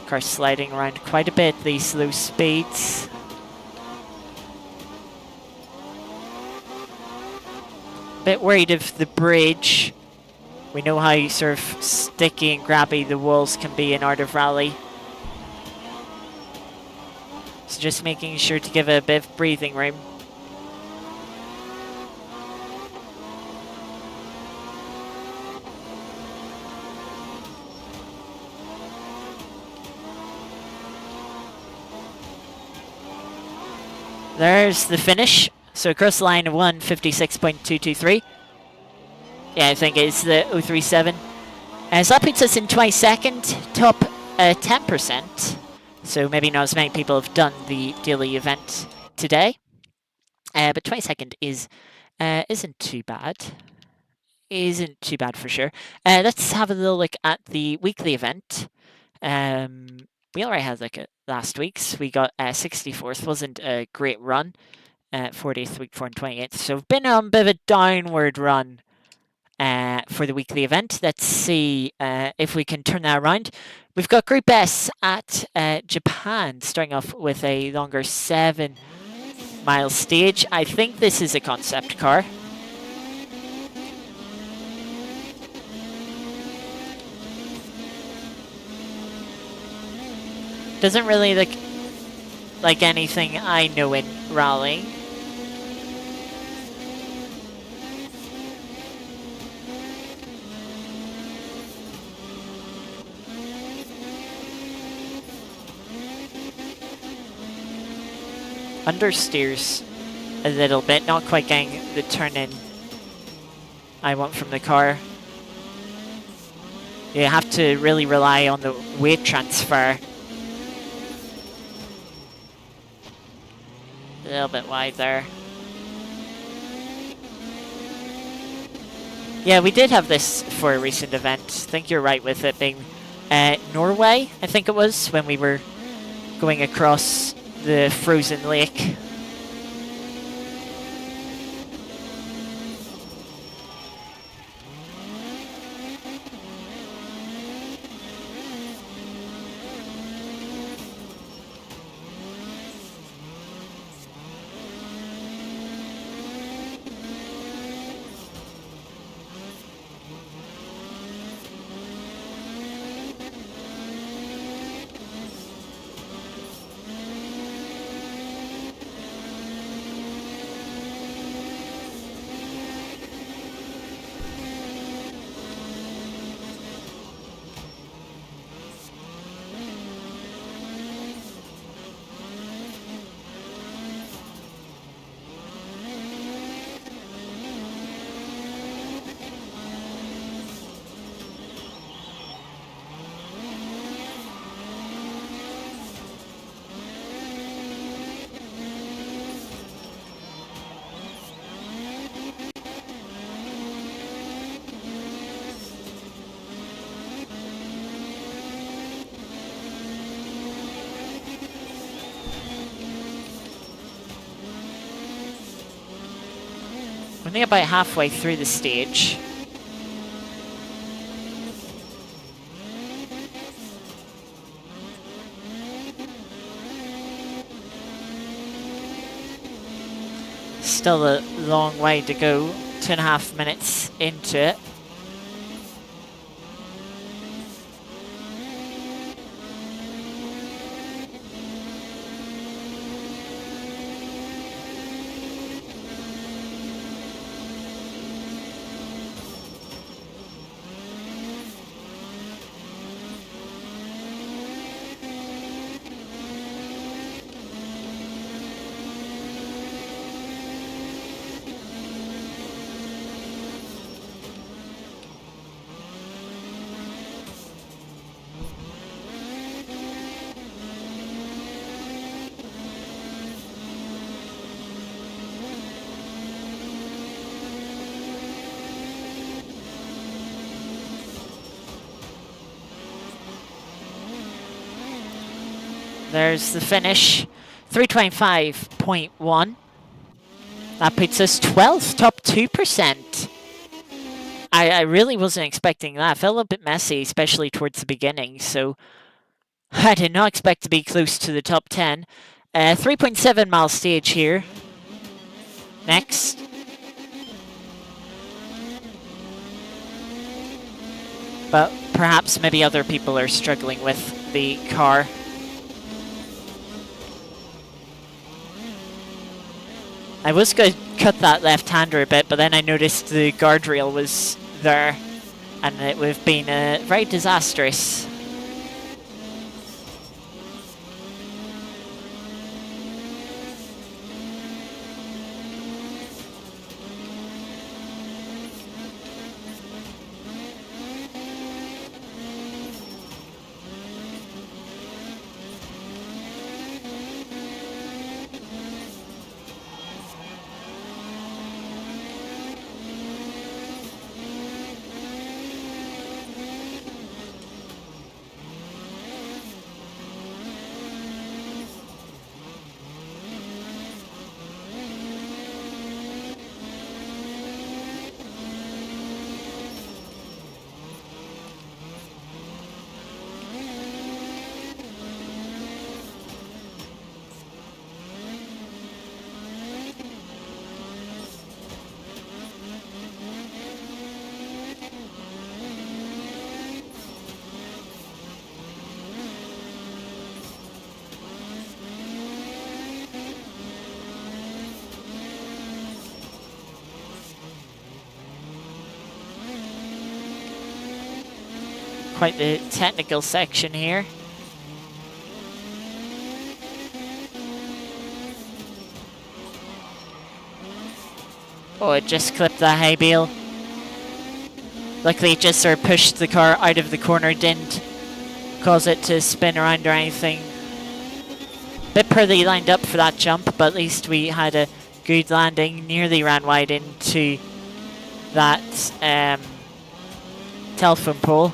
Car sliding around quite a bit, these low speeds. Bit worried of the bridge. We know how sort of sticky and grabby the walls can be in Art of Rally. So just making sure to give it a bit of breathing room. There's the finish. So across the line, 1:56.223. Yeah, I think it's the 037. So that puts us in 22nd, top 10%. So maybe not as many people have done the daily event today. But 22nd isn't too bad. Isn't too bad for sure. Let's have a little look at the weekly event. We already had a look at last week's. We got 64th. Wasn't a great run. 40th, week 4 and 28th. So we've been on a bit of a downward run for the weekly event. Let's see if we can turn that around. We've got Group S at Japan, starting off with a longer 7 mile stage. I think this is a concept car. Doesn't really look like anything I know in rallying. Understeers a little bit, not quite getting the turn in I want from the car. You have to really rely on the weight transfer. A little bit wide there. Yeah, we did have this for a recent event. I think you're right with it being Norway, I think it was, when we were going across the frozen lake. Only about halfway through the stage. Still a long way to go, 2.5 minutes into it. There's the finish, 325.1. That puts us 12th, top 2%. I really wasn't expecting that. It felt a little bit messy, especially towards the beginning, so I did not expect to be close to the top 10. 3.7 mile stage here. Next. But perhaps maybe other people are struggling with the car. I was going to cut that left-hander a bit, but then I noticed the guardrail was there, and it would have been very disastrous. Quite the technical section here. Oh, it just clipped that hay bale. Luckily it just sort of pushed the car out of the corner, didn't cause it to spin around or anything. bit poorly lined up for that jump, but at least we had a good landing, nearly ran wide into that telephone pole.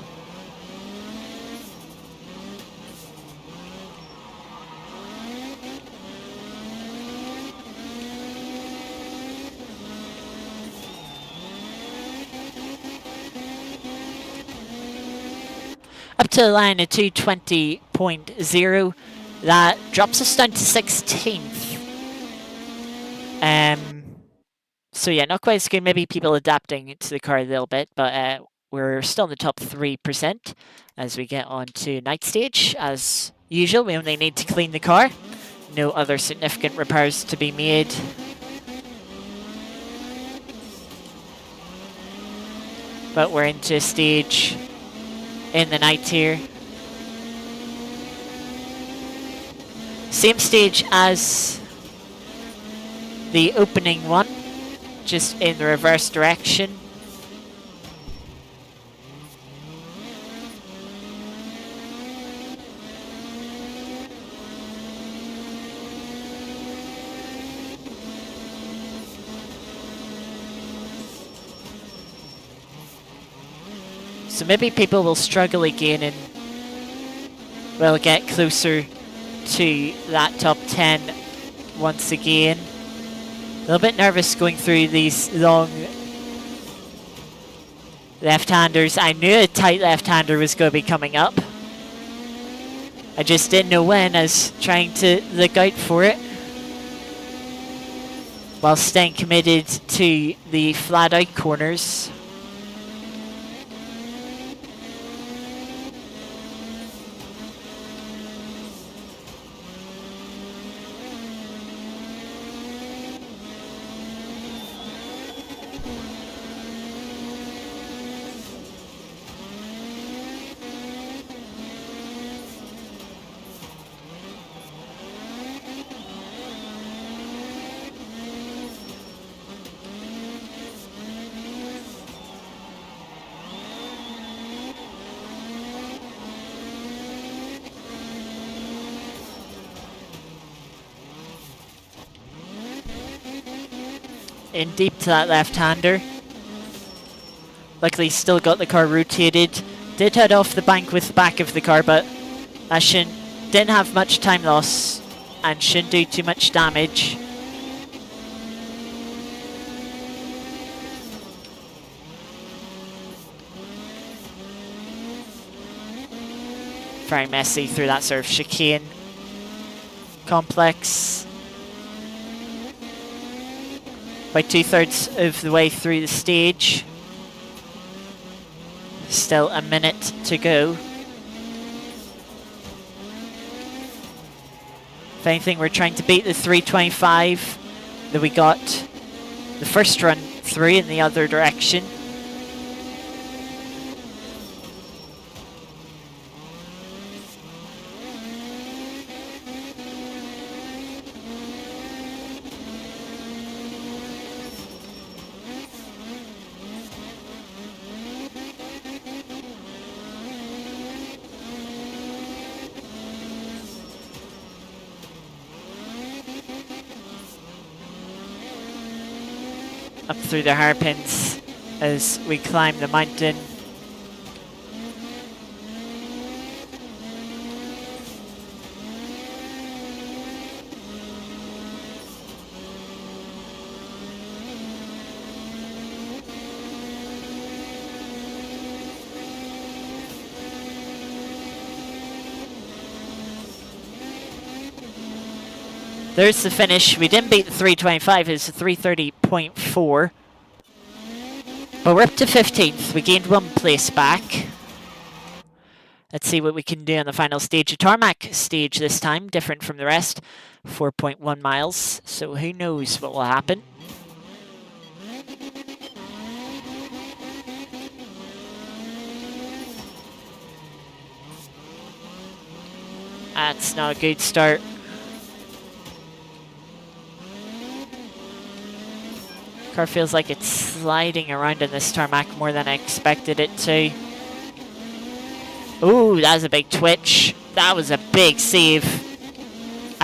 Up to the line of 220.0. That drops us down to 16th. So yeah, not quite as good. Maybe people adapting to the car a little bit, but we're still in the top 3% as we get on to night stage. As usual, we only need to clean the car. No other significant repairs to be made. But we're into a stage in the night here. Same stage as the opening one, just in the reverse direction. So maybe people will struggle again and will get closer to that top 10 once again. A little bit nervous going through these long left-handers. I knew a tight left-hander was going to be coming up. I just didn't know when. I was trying to look out for it while staying committed to the flat-out corners. In deep to that left-hander. Luckily still got the car rotated. Did head off the bank with the back of the car, but that didn't have much time loss and shouldn't do too much damage. Very messy through that sort of chicane complex. About 2/3 of the way through the stage. Still a minute to go. If anything, we're trying to beat the 325 that we got the first run through in the other direction. Up through the hairpins as we climb the mountain. There's the finish. We didn't beat the 325, it's a 330.4. But we're up to 15th. We gained 1 place back. Let's see what we can do on the final stage. A tarmac stage this time, different from the rest. 4.1 miles, so who knows what will happen. That's not a good start. Car feels like it's sliding around in this tarmac more than I expected it to. Ooh, that was a big twitch. That was a big save.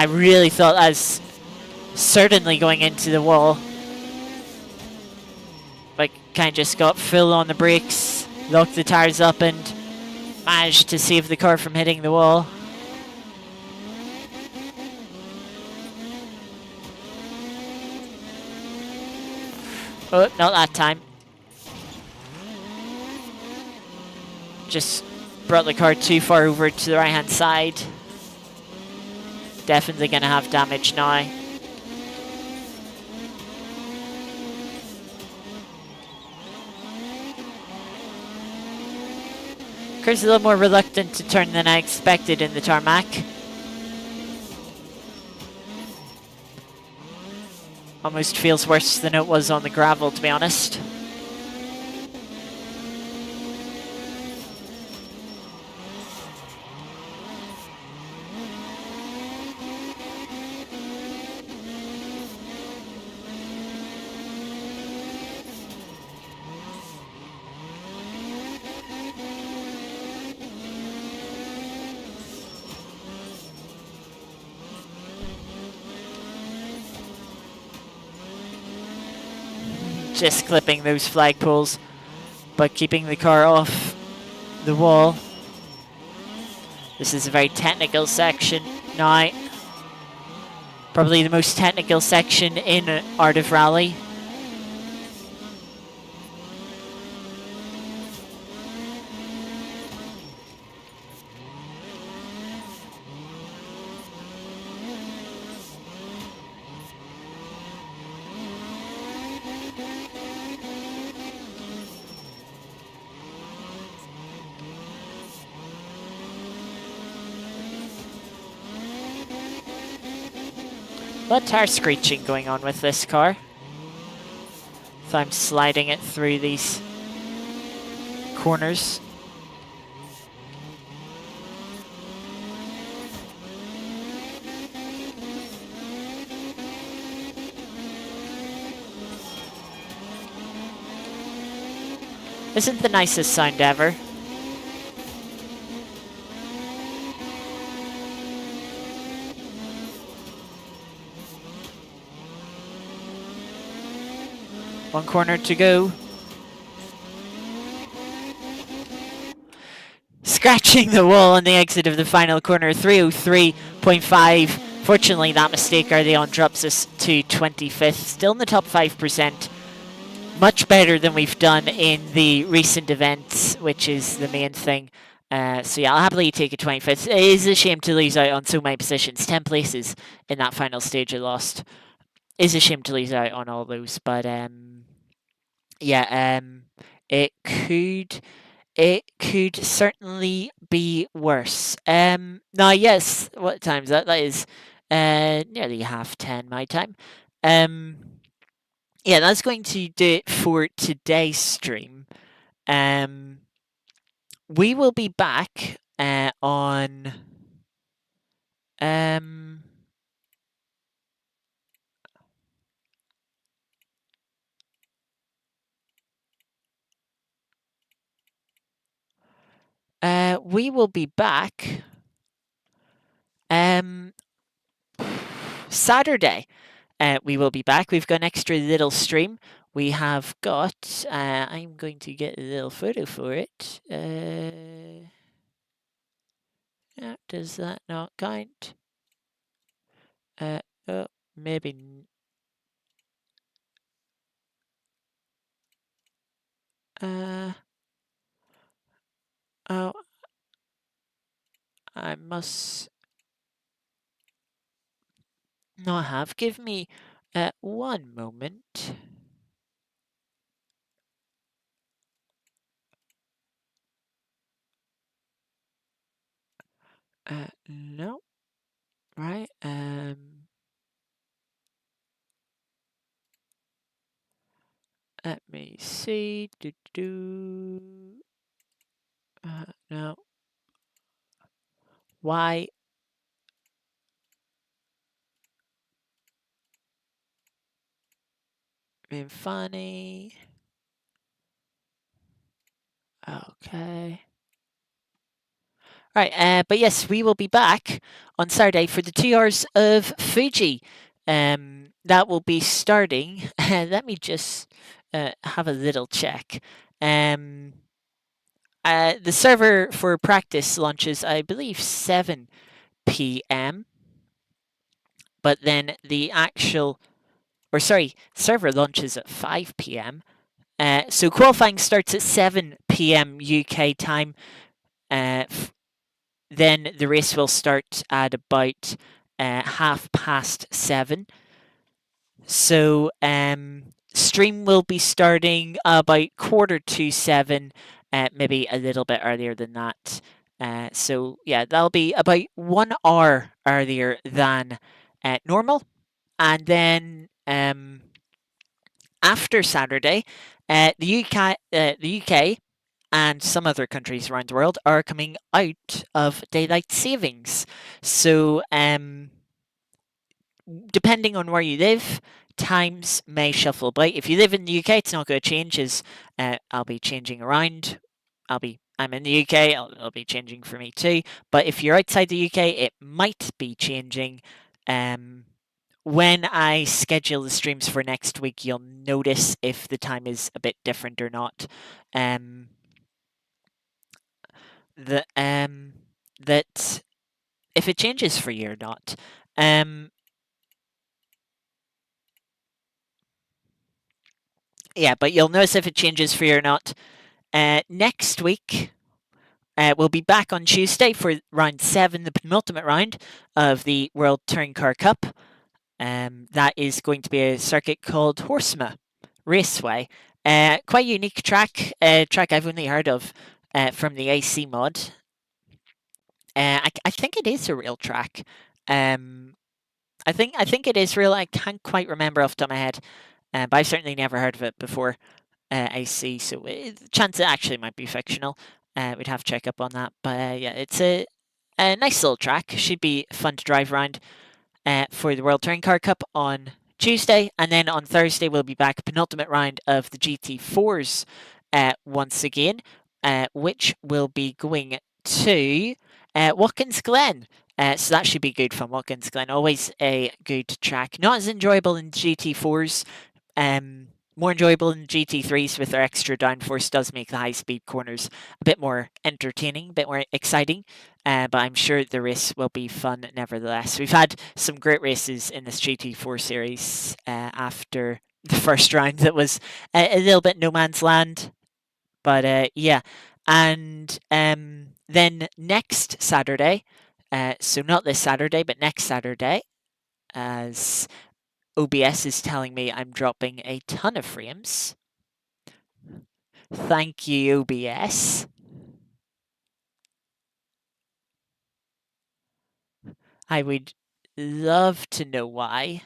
I really thought I was certainly going into the wall. But kind of just got full on the brakes, locked the tyres up, and managed to save the car from hitting the wall. Oh, not that time. Just brought the car too far over to the right hand side. Definitely going to have damage now. Car's a little more reluctant to turn than I expected in the tarmac. Almost feels worse than it was on the gravel, to be honest. Just clipping those flagpoles, but keeping the car off the wall. This is a very technical section now. Probably the most technical section in Art of Rally. A lot of tire screeching going on with this car. So I'm sliding it through these corners. Isn't the nicest sound ever. One corner to go. Scratching the wall on the exit of the final corner, 303.5. Fortunately, that mistake early on drops us to 25th. Still in the top 5%. Much better than we've done in the recent events, which is the main thing. So yeah, I'll happily take a 25th. It is a shame to lose out on so many positions. 10 places in that final stage I lost. Is a shame to lose out on all those, but yeah, it could certainly be worse. Now yes, what time is that? That is nearly 10:30 my time. Yeah, that's going to do it for today's stream. We will be back on we will be back Saturday. We will be back. We've got an extra little stream. We have got. I'm going to get a little photo for it. Does that not count? Oh, maybe. Oh, I must not have. Give me one moment. No. Right. Let me see. No. Why? Being funny. Okay. Right, but yes, we will be back on Saturday for the 2 hours of Fuji. That will be starting. Let me just have a little check. The server for practice launches, I believe, 7 p.m. But then the server launches at 5 p.m. So qualifying starts at 7 p.m. UK time. Then the race will start at about 7:30. So stream will be starting about 6:45, maybe a little bit earlier than that. So yeah, that'll be about 1 hour earlier than normal. And then after Saturday, the UK and some other countries around the world are coming out of daylight savings. So, depending on where you live, times may shuffle about. If you live in the UK, it's not going to change, as I'll be changing around. I'm in the UK. It'll be changing for me too. But if you're outside the UK, it might be changing. When I schedule the streams for next week, you'll notice if the time is a bit different or not. That that if it changes for you or not. Yeah, but you'll notice if it changes for you or not. Next week, we'll be back on Tuesday for round 7, the penultimate round of the World Touring Car Cup. That is going to be a circuit called Horsma Raceway. Quite unique track, track I've only heard of from the AC mod. I think it is a real track. I think it is real. I can't quite remember off the top of my head, but I've certainly never heard of it before. AC, so the chance it actually might be fictional. We'd have to check up on that. But yeah, it's a nice little track. Should be fun to drive around for the World Touring Car Cup on Tuesday, and then on Thursday we'll be back penultimate round of the GT4s once again, which will be going to Watkins Glen. So that should be good fun. Watkins Glen, always a good track. Not as enjoyable in GT4s. More enjoyable in GT3s with their extra downforce. Does make the high speed corners a bit more entertaining, a bit more exciting. But I'm sure the race will be fun nevertheless. We've had some great races in this GT4 series after the first round that was a little bit no man's land. But yeah, and then next Saturday, so not this Saturday, but next Saturday, as OBS is telling me I'm dropping a ton of frames. Thank you, OBS. I would love to know why.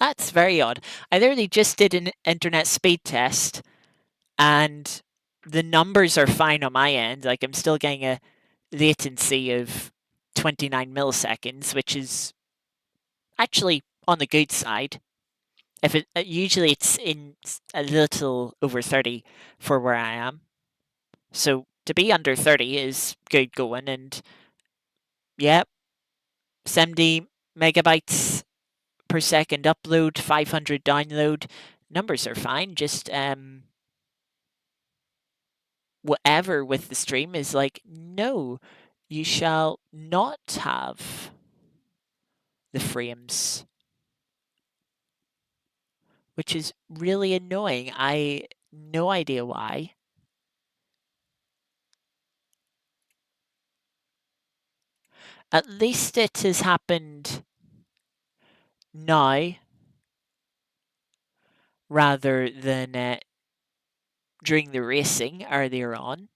That's very odd. I literally just did an internet speed test, and the numbers are fine on my end. Like, I'm still getting a latency of 29 milliseconds, which is actually on the good side. If it usually it's in a little over 30 for where I am, so to be under 30 is good going. And yeah, 70 megabytes per second upload, 500 download. Numbers are fine. Just whatever with the stream is like, no, you shall not have the frames, which is really annoying. I no idea why. At least it has happened now rather than during the racing earlier on.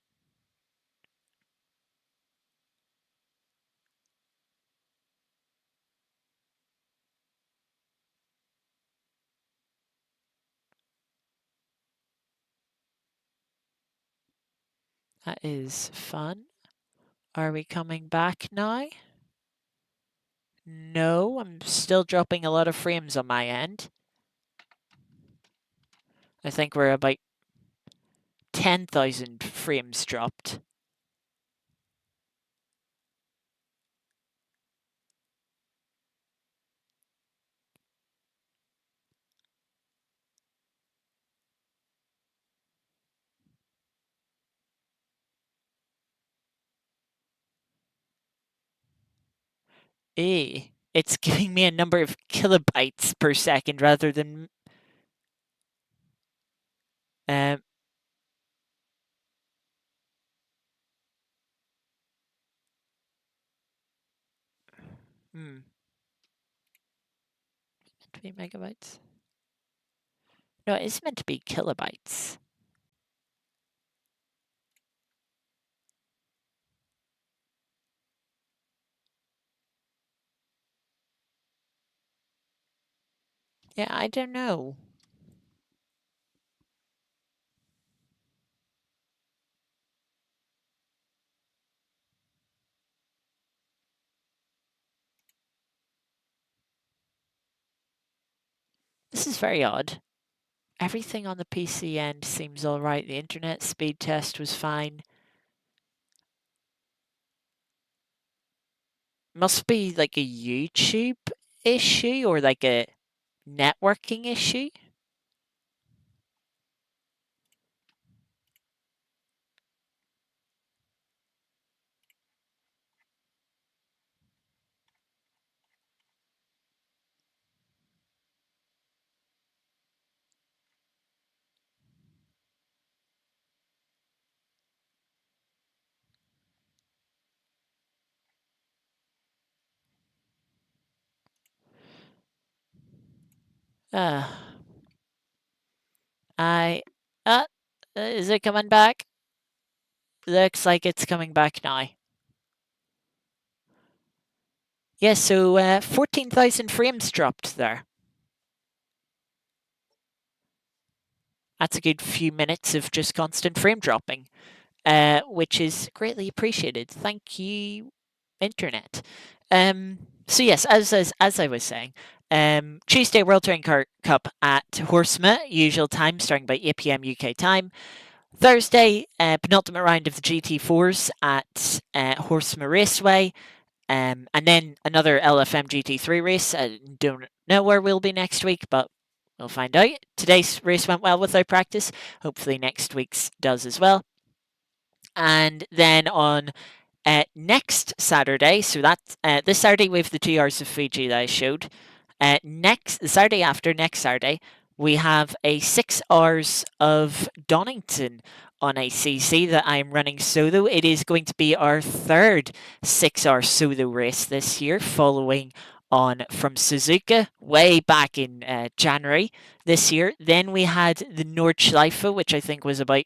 That is fun. Are we coming back now? No, I'm still dropping a lot of frames on my end. I think we're about 10,000 frames dropped. It's giving me a number of kilobytes per second rather than um, hmm, 20 megabytes. No, it's meant to be kilobytes. Yeah, I don't know. This is very odd. Everything on the PC end seems alright. The internet speed test was fine. Must be like a YouTube issue or like a networking issue. Uh, I. Is it coming back? Looks like it's coming back now. Yeah, so 14,000 frames dropped there. That's a good few minutes of just constant frame dropping, which is greatly appreciated. Thank you, internet. So yes, as I was saying, Tuesday World Touring Car Cup at Horsma, usual time, starting by 8 p.m. UK time. Thursday, penultimate round of the GT4s at Horsma Raceway. And then another LFM GT3 race. I don't know where we'll be next week, but we'll find out. Today's race went well without practice. Hopefully next week's does as well. And then on next Saturday, so that's this Saturday we have the 2 hours of Fiji that I showed. The Saturday after, next Saturday, we have a 6 hours of Donington on ACC that I'm running solo. It is going to be our third 6-hour solo race this year, following on from Suzuka way back in January this year. Then we had the Nordschleife, which I think was about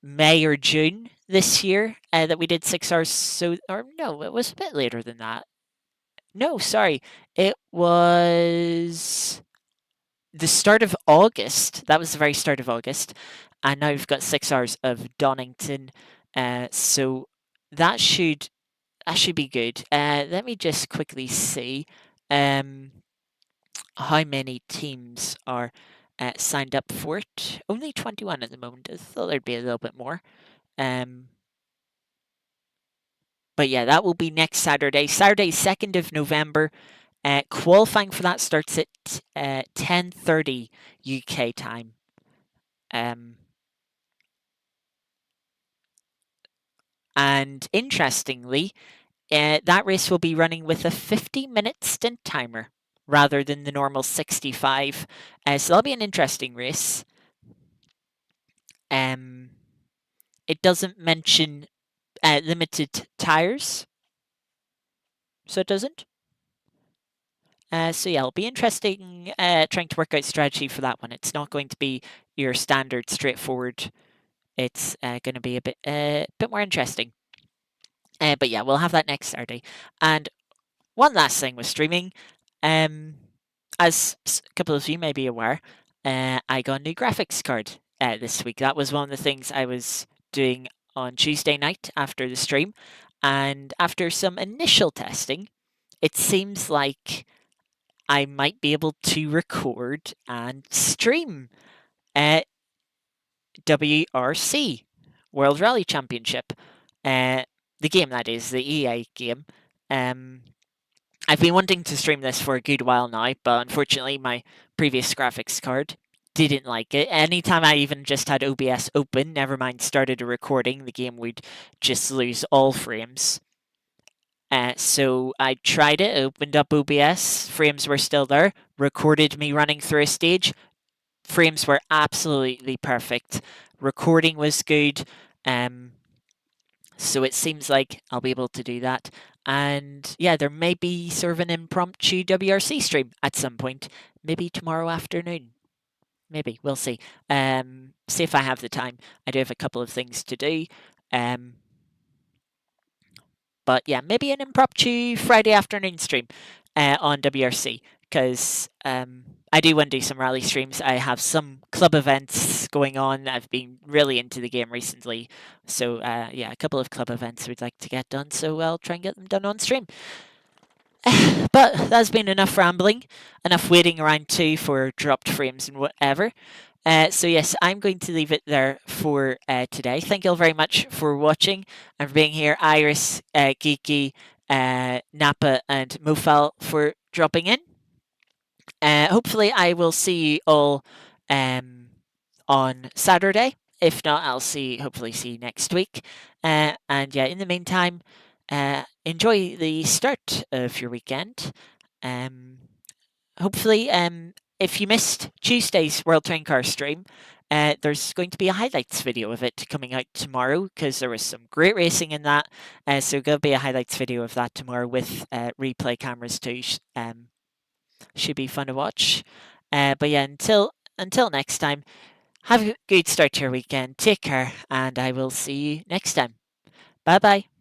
May or June this year that we did 6 hours. So, or no, it was a bit later than that. No, sorry, it was the start of August. That was the very start of August, and now we've got 6 hours of Donington. So that should be good. Let me just quickly see how many teams are signed up for it. Only 21 at the moment. I thought there'd be a little bit more. But yeah, that will be next Saturday, 2nd of November. Qualifying for that starts at 10:30 UK time. And interestingly, that race will be running with a 50-minute stint timer rather than the normal 65. So that'll be an interesting race. It doesn't mention limited tires, so it doesn't. So yeah, it'll be interesting trying to work out strategy for that one. It's not going to be your standard straightforward. It's going to be a bit more interesting. But yeah, we'll have that next Saturday. And one last thing with streaming, as a couple of you may be aware, I got a new graphics card this week. That was one of the things I was doing on Tuesday night after the stream, and after some initial testing, it seems like I might be able to record and stream WRC, World Rally Championship. The game, that is, the EA game. I've been wanting to stream this for a good while now, but unfortunately my previous graphics card didn't like it. Anytime I even just had OBS open, never mind started a recording, the game would just lose all frames. So I tried it, opened up OBS, frames were still there, recorded me running through a stage, frames were absolutely perfect. Recording was good. So it seems like I'll be able to do that. And yeah, there may be sort of an impromptu WRC stream at some point, maybe tomorrow afternoon. Maybe, we'll see. See if I have the time. I do have a couple of things to do. But yeah, maybe an impromptu Friday afternoon stream on WRC, because I do want to do some rally streams. I have some club events going on. I've been really into the game recently. So yeah, a couple of club events we'd like to get done. So I'll try and get them done on stream. But that's been enough rambling, enough waiting around too for dropped frames and whatever. So yes, I'm going to leave it there for today. Thank you all very much for watching and for being here. Iris, Geeky, Napa and Mofal for dropping in. Hopefully I will see you all on Saturday. If not, I'll hopefully see you next week. And yeah, in the meantime, enjoy the start of your weekend. Hopefully, if you missed Tuesday's World Touring Car stream, there's going to be a highlights video of it coming out tomorrow, because there was some great racing in that. So there'll be a highlights video of that tomorrow with replay cameras too. Should be fun to watch. But yeah, until next time, have a good start to your weekend. Take care, and I will see you next time. Bye bye.